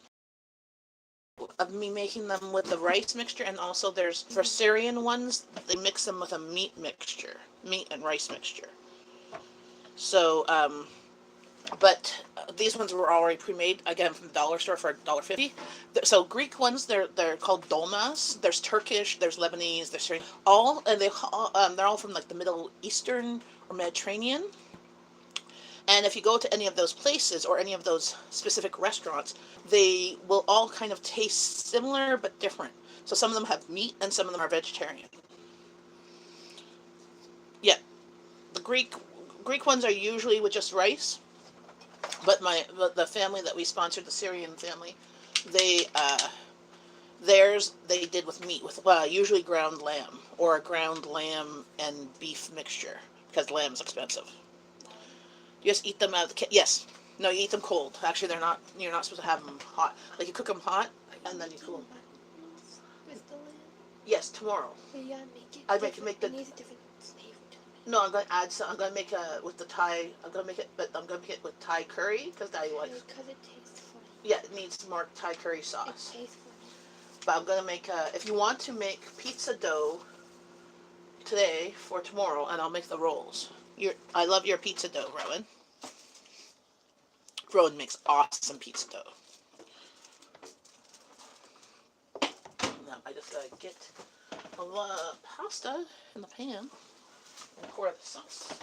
of me making them with the rice mixture, and also there's for Syrian ones, they mix them with a meat mixture, meat and rice mixture. So, but these ones were already pre-made again from the dollar store for $1.50. So Greek ones, they're called dolmas. There's Turkish, there's Lebanese, there's Syrian, all, and they're all from like the Middle Eastern or Mediterranean. And if you go to any of those places or any of those specific restaurants, they will all kind of taste similar but different. So some of them have meat and some of them are vegetarian. Yeah, the Greek ones are usually with just rice, but the family that we sponsored, the Syrian family, they theirs they did with meat with usually ground lamb or a ground lamb and beef mixture because lamb's expensive. You just eat them out of the yes. No, you eat them cold. Actually, they're not. You're not supposed to have them hot. Like you cook them hot and then you cool them. With the lamb. Yes, tomorrow. But you gotta make it. I make the. It needs a different flavor to it. No, I'm gonna add some. I'm gonna make with the Thai. I'm gonna make it, but I'm gonna make it with Thai curry because Thai likes. Because it tastes funny. Yeah, it needs more Thai curry It sauce. tastes funny. But I'm gonna make if you want to make pizza dough today for tomorrow, and I'll make the rolls. I love your pizza dough, Rowan. Rowan makes awesome pizza dough. Now I just gotta get the pasta in the pan and pour the sauce.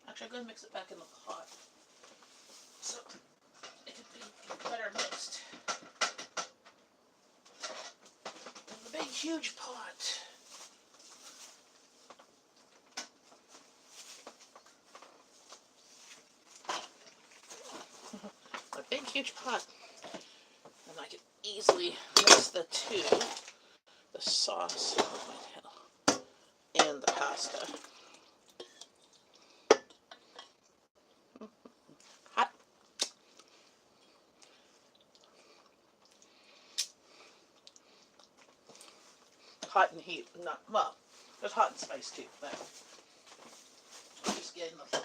Actually, I'm gonna mix it back in the pot so it can be better mixed. In the big, huge pot. A big, huge pot. And I can easily mix the two, the sauce and the pasta. Hot. Hot and heat. Not, well, there's hot and spice too, but I'm just getting the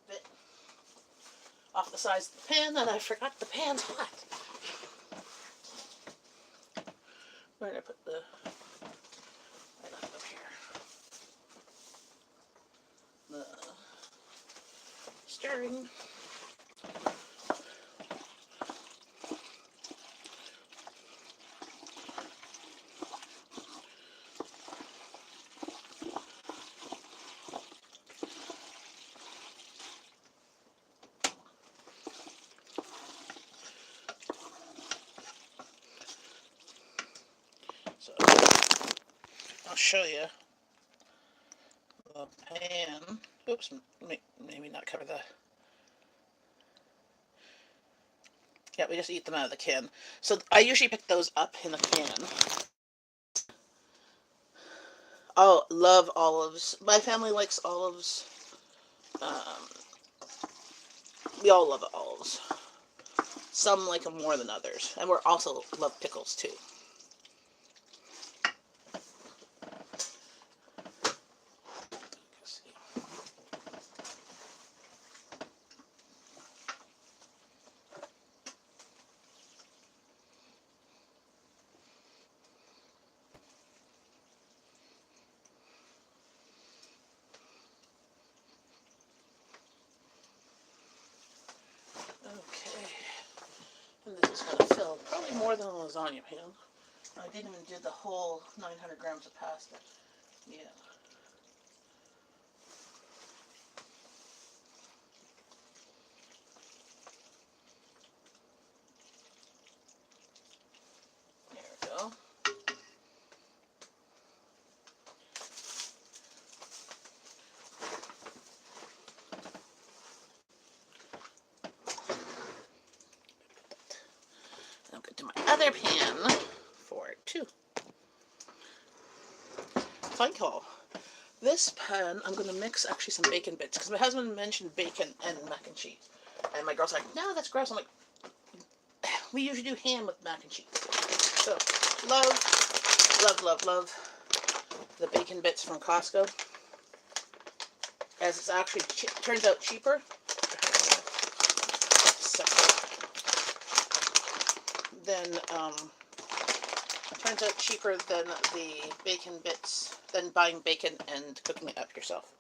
bit off the sides of the pan, and I forgot the pan's hot. Where did I put the... I left it up here. The stirring. So I'll show you the pan. Oops, maybe not cover the... Yeah, we just eat them out of the can. So I usually pick those up in the can. Oh, love olives. My family likes olives. Um, we all love olives. Some like them more than others. And we also love pickles too. Okay. And this is going to fill probably more than a lasagna pan. I didn't even do the whole 900 grams of pasta. Yeah. There we go. I'll get to my other pan for it too. Fine call. This pan, I'm going to mix actually some bacon bits because my husband mentioned bacon and mac and cheese. And my girl's like, no, that's gross. I'm like, we usually do ham with mac and cheese. So, love, love, love, love the bacon bits from Costco, as it's actually turns out cheaper. Then turns out cheaper than the bacon bits, than buying bacon and cooking it up yourself.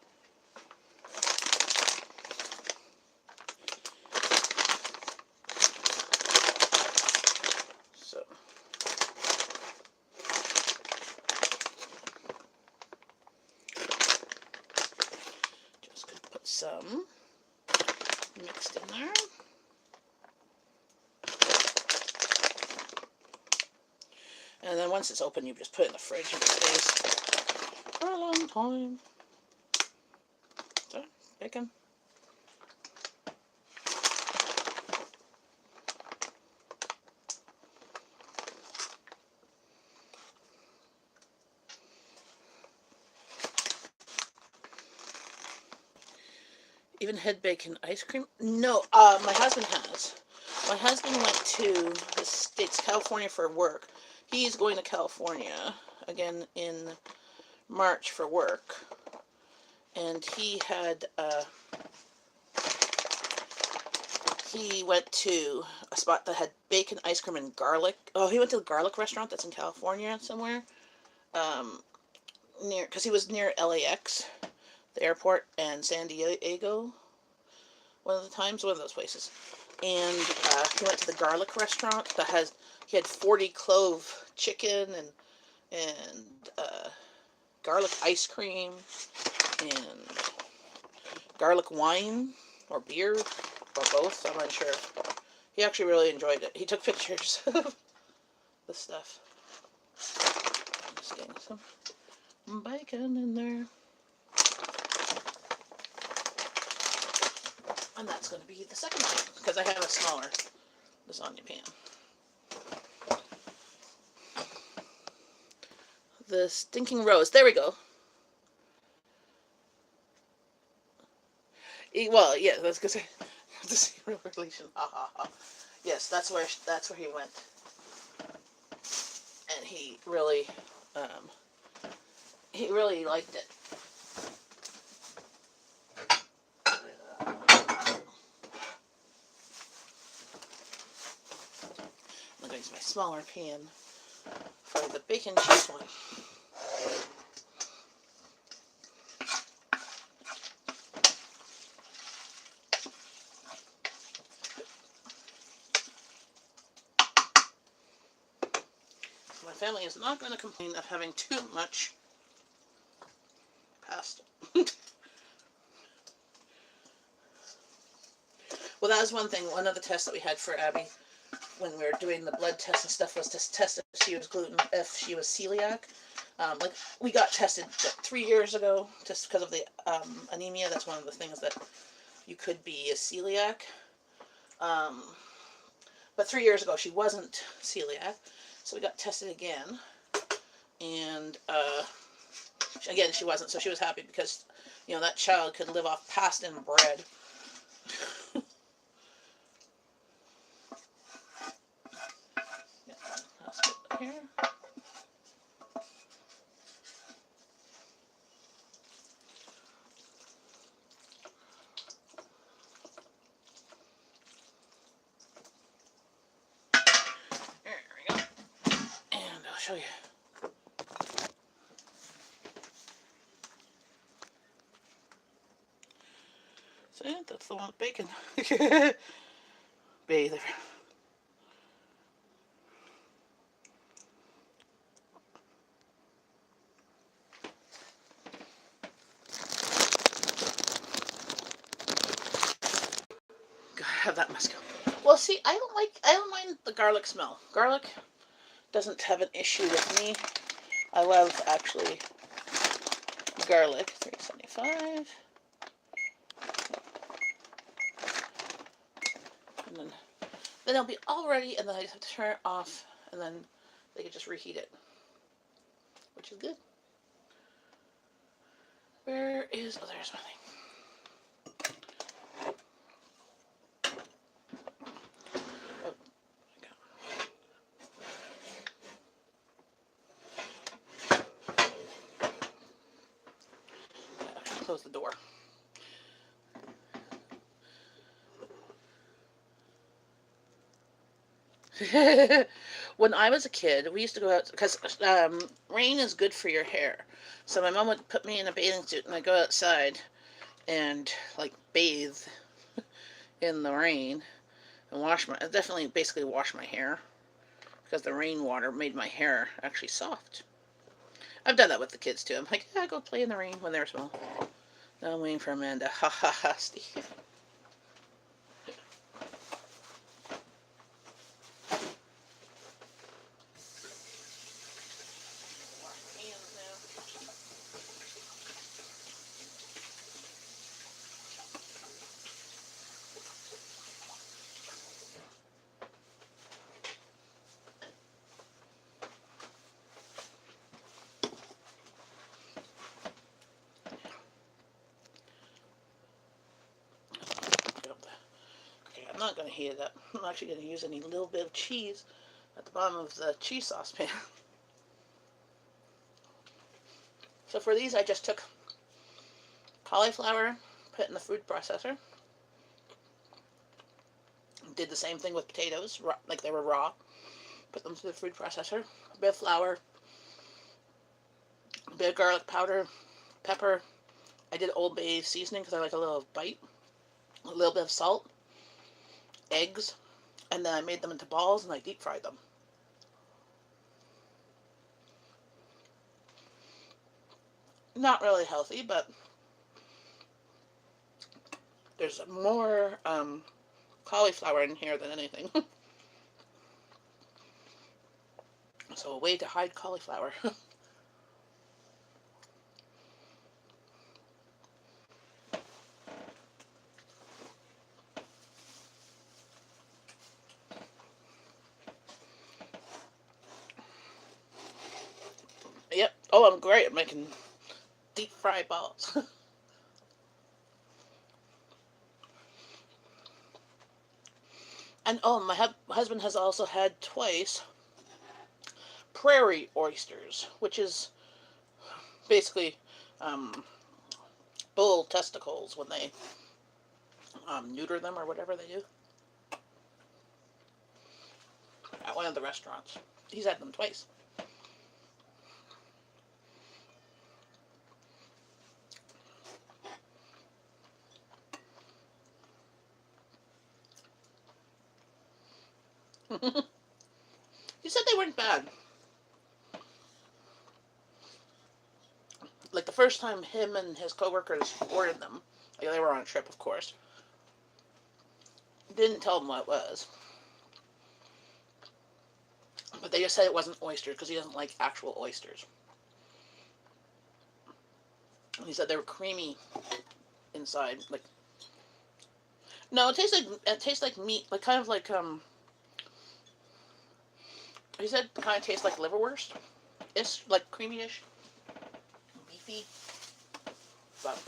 So just gonna put some mixed in there. And then once it's open, you just put it in the fridge and it stays for a long time. So, bacon. Even head bacon ice cream? No, my husband has. My husband went to the States, California for work. He's going to California again in March for work. And he had, he went to a spot that had bacon ice cream and garlic. Oh, he went to the garlic restaurant that's in California somewhere. Near, because he was near LAX, the airport, and San Diego, one of those places. And he went to the garlic restaurant that has, he had 40 clove chicken and garlic ice cream and garlic wine or beer or both. I'm not sure. He actually really enjoyed it. He took pictures of the stuff. I'm just getting some bacon in there. And that's going to be the second pan, because I have a smaller lasagna pan. The stinking rose. There we go. Well, yeah, that's because the zero relation. Ha ha ha. Yes, that's where he went, and he really liked it. I'm going to use my smaller pan for the bacon cheese one. My family is not going to complain of having too much pasta. Well, that was one thing. One of the tests that we had for Abby when we were doing the blood test and stuff was to test if she was if she was celiac. Like we got tested 3 years ago just because of the anemia. That's one of the things that you could be a celiac. But 3 years ago she wasn't celiac, so we got tested again, and again she wasn't. So she was happy because that child could live off pasta and bread. Here. There we go. And I'll show you. See, that's the one with bacon. Bather. Gotta have that must go. Well, see, I don't mind the garlic smell. Garlic doesn't have an issue with me. I love, actually, garlic. $3.75. And then it'll be all ready, and then I just have to turn it off, and then they can just reheat it, which is good. Where is, oh, there's my thing. close the door. When I was a kid, we used to go out because rain is good for your hair. So my mom would put me in a bathing suit and I'd go outside and like bathe in the rain and definitely basically wash my hair because the rainwater made my hair actually soft. I've done that with the kids too. I'm like, yeah, go play in the rain when they're small. Now I'm waiting for Amanda. Ha ha ha, Steve. Okay, I'm not going to heat it up. I'm actually going to use any little bit of cheese at the bottom of the cheese saucepan. So for these, I just took cauliflower, put it in the food processor. Did the same thing with potatoes, like they were raw. Put them through the food processor. A bit of flour, a bit of garlic powder, pepper. I did Old Bay seasoning because I like a little bite. A little bit of salt, eggs, and then I made them into balls and I deep fried them. Not really healthy, but there's more cauliflower in here than anything. So a way to hide cauliflower. Yep. Oh, I'm great at making deep fry balls. And oh, my husband has also had twice prairie oysters, which is basically um, bull testicles when they neuter them or whatever they do at one of the restaurants. He's had them twice. He said they weren't bad. Like the first time him and his coworkers ordered them, like they were on a trip, of course. Didn't tell him what it was, but they just said it wasn't oysters because he doesn't like actual oysters. And he said they were creamy inside, like no, it tastes like meat, like kind of like he said it kind of tastes like liverwurst. It's like creamy-ish, beefy, but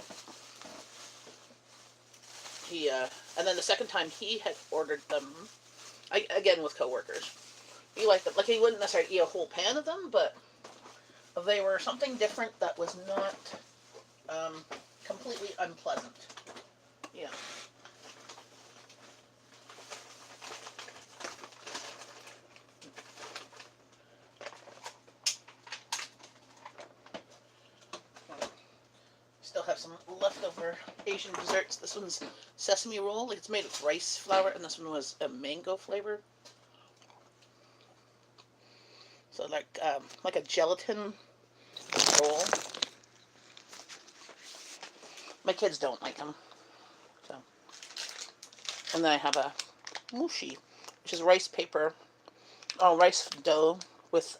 he and then the second time he had ordered them, again with coworkers. He liked them. Like he wouldn't necessarily eat a whole pan of them, but they were something different that was not um, completely unpleasant. Yeah. Still have some leftover Asian desserts. This one's sesame roll. It's made with rice flour, and this one was a mango flavor. So like a gelatin roll. My kids don't like them. So, and then I have a mushi, which is rice dough with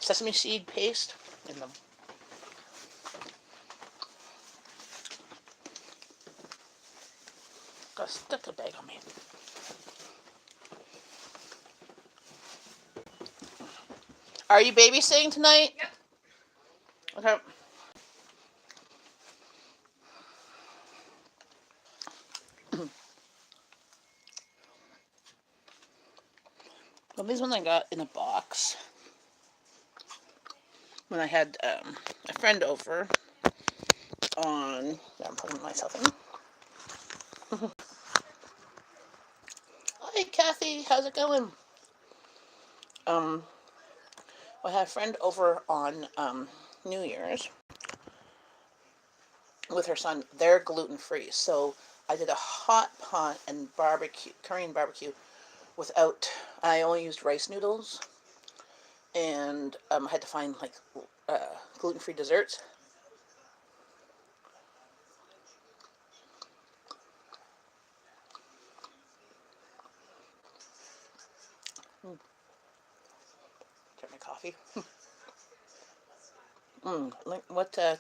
sesame seed paste in them. Got a sticker bag on me. Are you babysitting tonight? Yep. Okay. Well, these ones I got in a box when I had a friend over on. I'm putting myself in. Hi, Kathy. How's it going? I had a friend over on New Year's with her son. They're gluten free, so I did a hot pot and barbecue, Korean barbecue, without. I only used rice noodles, and I had to find like gluten free desserts. Drink my coffee. What? Yeah,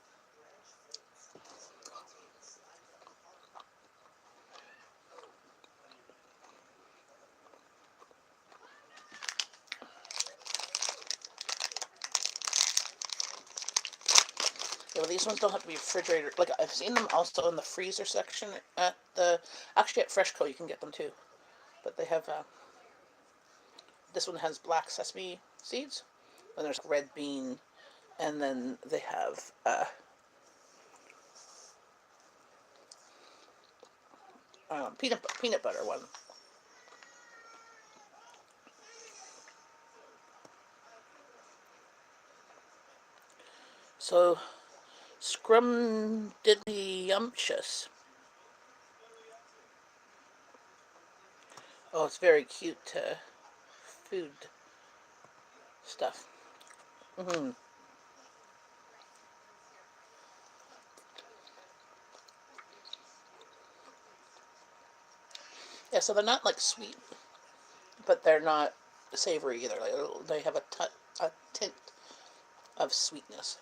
well, these ones don't have to be refrigerated. Like I've seen them also in the freezer section at the. Actually, at Freshco you can get them too, but they have. This one has black sesame seeds, and there's red bean, and then they have peanut butter one. So scrumdiddlyumptious. Oh, it's very cute food stuff. Hmm. Yeah, so they're not like sweet, but they're not savory either. Like, they have a tint of sweetness.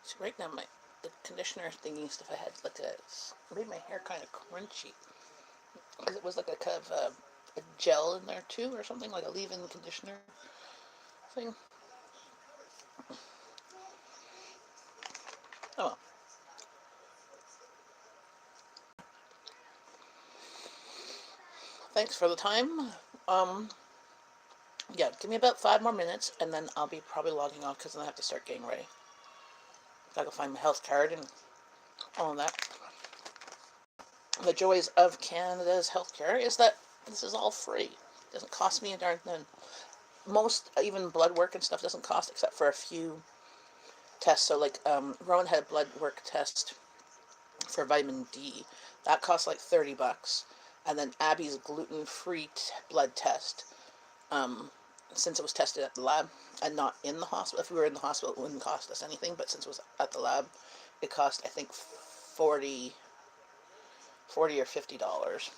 So right now the conditioner thingy stuff I had like made my hair kind of crunchy because it was like a kind of a gel in there too or something like a leave-in conditioner thing. Oh well. Thanks for the time. Um, yeah, give me about 5 more minutes and then I'll be probably logging off because then I have to start getting ready. Gotta go find my health card and all that. The joys of Canada's healthcare is that this is all free. It doesn't cost me a darn thing. Most even blood work and stuff doesn't cost except for a few tests. So like Rowan had a blood work test for vitamin D. That cost like $30. And then Abby's gluten-free blood test, since it was tested at the lab and not in the hospital. If we were in the hospital, it wouldn't cost us anything. But since it was at the lab, it cost I think 40 or $50.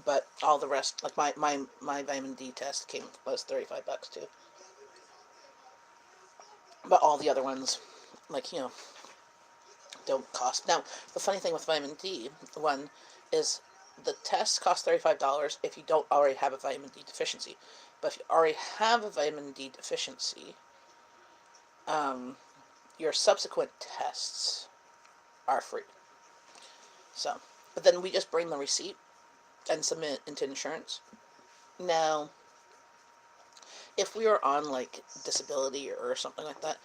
But all the rest, like my vitamin D test was $35 too. But all the other ones, like don't cost. Now the funny thing with vitamin D one is the test costs $35 if you don't already have a vitamin D deficiency. But if you already have a vitamin D deficiency, um, your subsequent tests are free. So, but then we just bring the receipt and submit it into insurance. Now, if we were on like disability or something like that,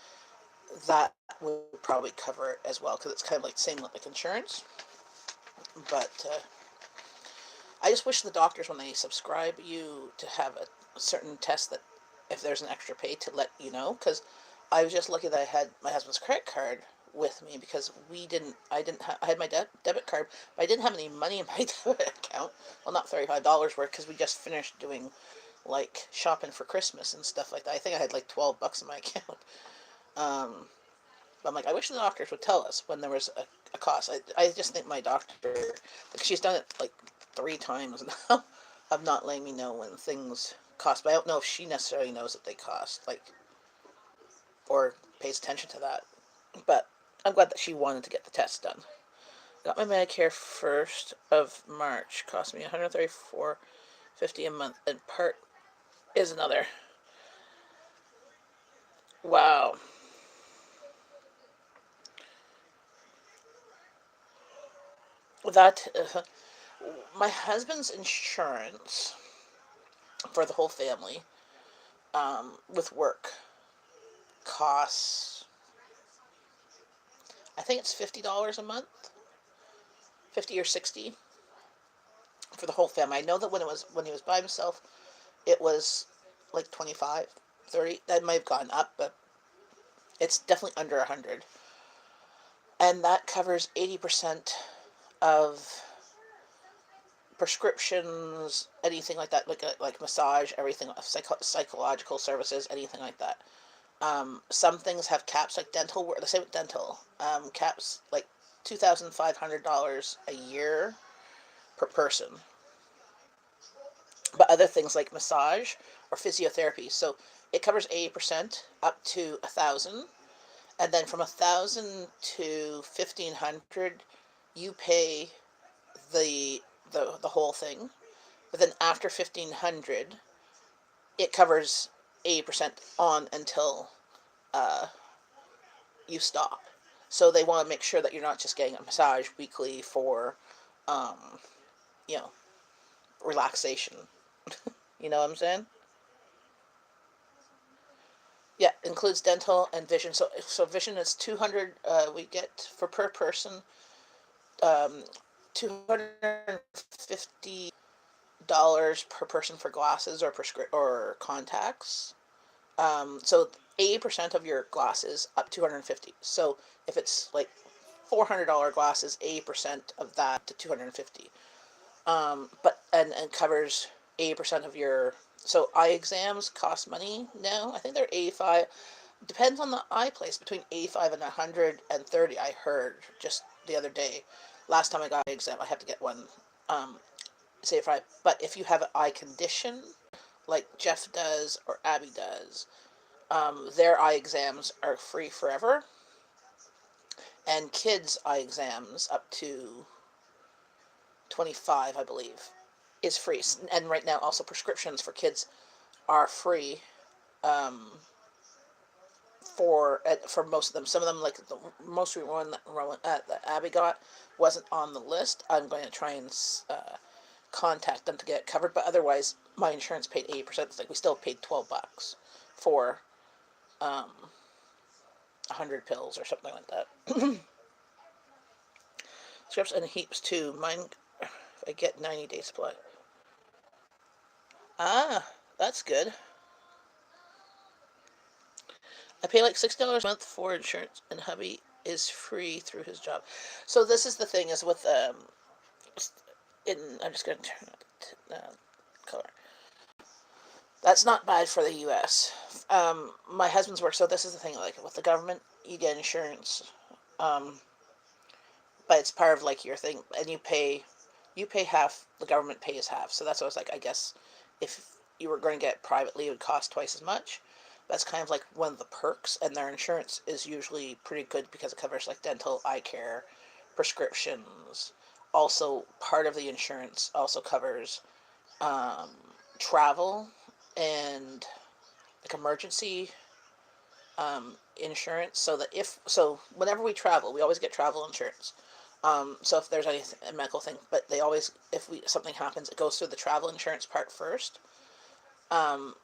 that would probably cover it as well because it's kind of like the same with like insurance. But I just wish the doctors, when they subscribe you to have a certain test, that if there's an extra pay to let you know, because I was just lucky that I had my husband's credit card with me because I had my debit card, but I didn't have any money in my debit account. Well, not $35 worth because we just finished doing like shopping for Christmas and stuff like that. I think I had like $12 in my account. Um, but I'm like, I wish the doctors would tell us when there was a cost. I just think my doctor, like she's done it like 3 times now, of not letting me know when things cost. But I don't know if she necessarily knows that they cost, like, or pays attention to that. But I'm glad that she wanted to get the test done. Got my Medicare 1st of March. Cost me $134.50 a month, and part is another. Wow. that my husband's insurance for the whole family with work costs, I think it's $50 a month, 50 or 60 for the whole family. I know that when he was by himself, it was like 25, 30. That might have gone up, but it's definitely under 100. And that covers 80% of prescriptions, anything like that, like massage, everything, psychological services, anything like that. Some things have caps, like dental. The same with dental. Caps like $2,500 a year per person. But other things like massage or physiotherapy, so it covers 80% up to 1,000, and then from 1,000 to 1,500, you pay the the whole thing. But then after 1,500, it covers 80% on until uh, you stop. So they want to make sure that you're not just getting a massage weekly for, um, you know, relaxation. You know what I'm saying? Yeah, includes dental and vision. So vision is 200. We get for per person, 250 dollars per person for glasses or contacts. So 80% of your glasses up 250. So if it's like $400 glasses, 80% of that to 250. But and covers 80% of your. So eye exams cost money now. I think they're 85. Depends on the eye place, between 85 and 130. I heard just the other day. Last time I got an exam, I had to get one. Say if I. But if you have an eye condition, like Jeff does or Abby does, their eye exams are free forever, and kids' eye exams up to 25, I believe, is free. And right now, also prescriptions for kids are free for most of them. Some of them, like the most recent one that Abby got, wasn't on the list. I'm going to try and contact them to get it covered, but otherwise, my insurance paid 80%. It's like we still paid $12 for 100 pills or something like that. Scripts and heaps too. Mine, I get 90-day supply. Ah, that's good. I pay like $60 a month for insurance, and hubby is free through his job. So this is the thing is with I'm just going to turn up the color. That's not bad for the U.S. My husband's work. So this is the thing, like with the government, you get insurance, um, but it's part of like your thing, and you pay half. The government pays half. So that's what I was like. I guess if you were going to get it privately, it would cost twice as much. That's kind of like one of the perks, and their insurance is usually pretty good because it covers like dental, eye care, prescriptions. Also, part of the insurance also covers um, travel and like emergency insurance. So that whenever we travel, we always get travel insurance. So if there's anything a medical thing, but they always, if something happens, it goes through the travel insurance part first. Um,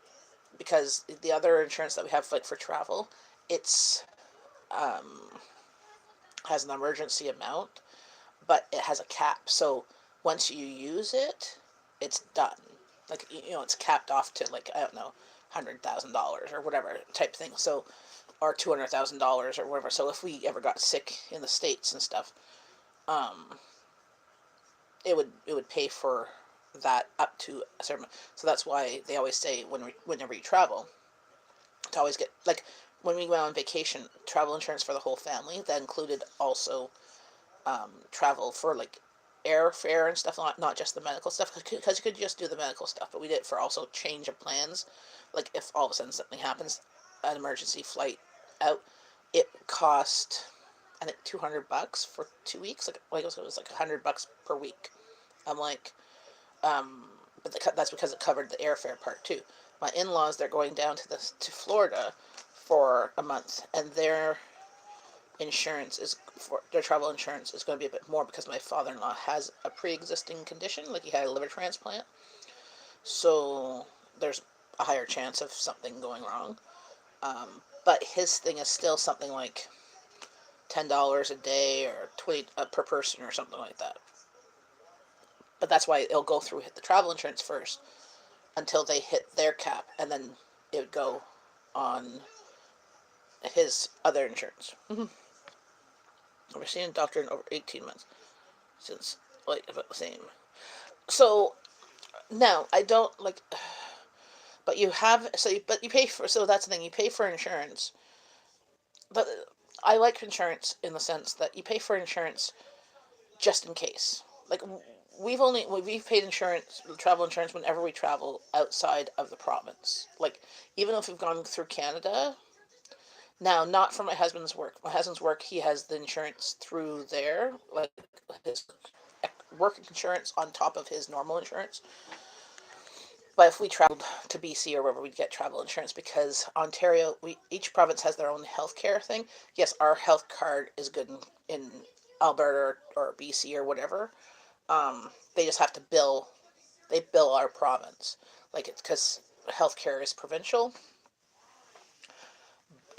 because the other insurance that we have, like for travel, it's has an emergency amount, but it has a cap. So once you use it, it's done. Like it's capped off to like I don't know, $100,000 or whatever type thing. So or $200,000 or whatever. So if we ever got sick in the States and stuff, um, it would pay for that up to a certain. So that's why they always say whenever you travel, to always get like when we went on vacation, travel insurance for the whole family. That included also travel for like airfare and stuff, not just the medical stuff, because you could just do the medical stuff, but we did it for also change of plans. Like if all of a sudden something happens, an emergency flight out, it cost I think $200 for 2 weeks. Like it was like $100 per week. I'm like, but that's because it covered the airfare part too. My in-laws, they're going down to Florida for a month, and insurance is for their travel insurance is going to be a bit more because my father-in-law has a pre-existing condition, like he had a liver transplant, so there's a higher chance of something going wrong. But his thing is still something like $10 a day or 20 per person or something like that. But that's why it'll go through the travel insurance first until they hit their cap, and then it would go on his other insurance. I've seen a doctor in over 18 months since like about the same. So now I don't like, but you have but you pay for, so that's the thing, you pay for insurance. But I like insurance in the sense that you pay for insurance just in case. Like we've paid insurance, travel insurance, whenever we travel outside of the province. Like even if we've gone through Canada. Now, not for my husband's work. My husband's work, he has the insurance through there, like his work insurance on top of his normal insurance. But if we traveled to BC or wherever, we'd get travel insurance because Ontario, each province has their own healthcare thing. Yes, our health card is good in Alberta or BC or whatever. They just have to bill. They bill our province, like it's because healthcare is provincial,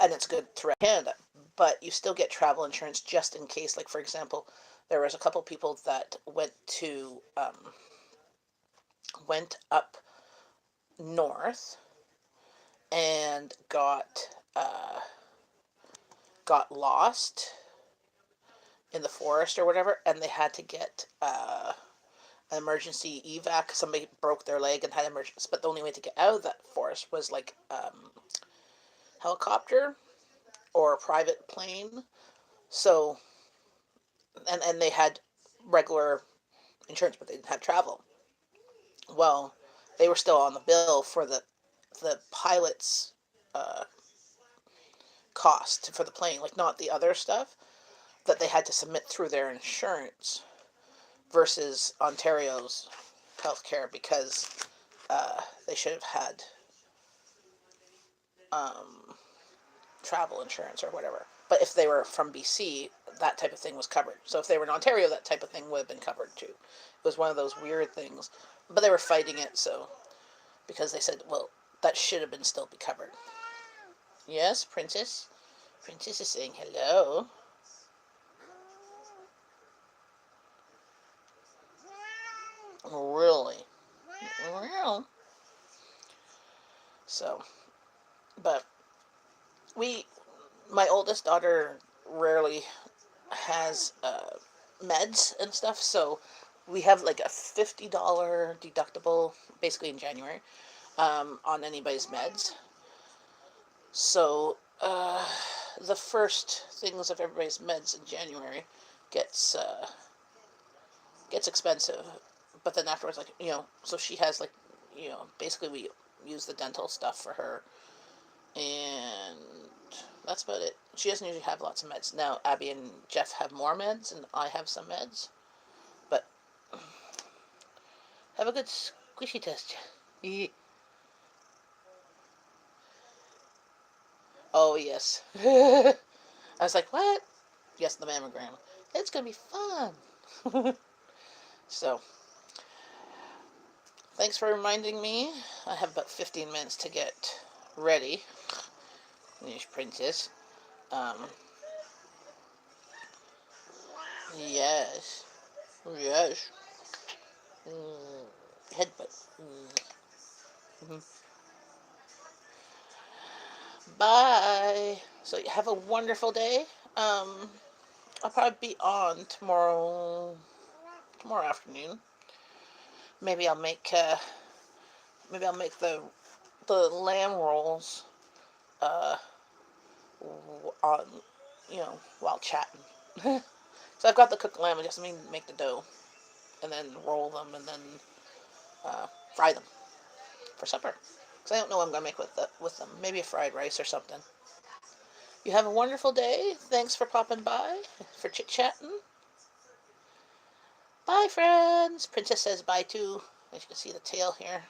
and it's good throughout Canada. But you still get travel insurance just in case. Like for example, there was a couple people that went up north and got lost in the forest or whatever, and they had to get an emergency evac. Somebody broke their leg and had emergency, but the only way to get out of that forest was like helicopter or a private plane. So, and they had regular insurance, but they didn't have travel. Well, they were still on the bill for the pilot's uh, cost for the plane, like not the other stuff that they had to submit through their insurance versus Ontario's healthcare because they should have had um, travel insurance or whatever. But if they were from BC, that type of thing was covered. So if they were in Ontario, that type of thing would have been covered too. It was one of those weird things. But they were fighting it, so because they said, well, that should have been still be covered. Yes, Princess? Princess is saying hello. Really? Well. So, but we, my oldest daughter rarely has meds and stuff, so we have like a $50 deductible basically in January on anybody's meds. So the first things of everybody's meds in January gets gets expensive, but then afterwards, like so she has like basically we use the dental stuff for her, and that's about it. She doesn't usually have lots of meds. Now Abby and Jeff have more meds, and I have some meds, but have a good squishy test. Oh yes. I was like, what? Yes, the mammogram. It's gonna be fun. So, thanks for reminding me. I have about 15 minutes to get ready. There's Princess. Um, yes. Yes. Headbutt. Mm-hmm. Bye. So, you have a wonderful day. I'll probably be on tomorrow afternoon. Maybe I'll make the lamb rolls uh, on while chatting. So I've got the cooked lamb. I just need to make the dough and then roll them and then fry them for supper. Because I don't know what I'm gonna make with them. Maybe a fried rice or something. You have a wonderful day. Thanks for popping by for chit chatting. Bye, friends. Princess says bye too. As you can see the tail here.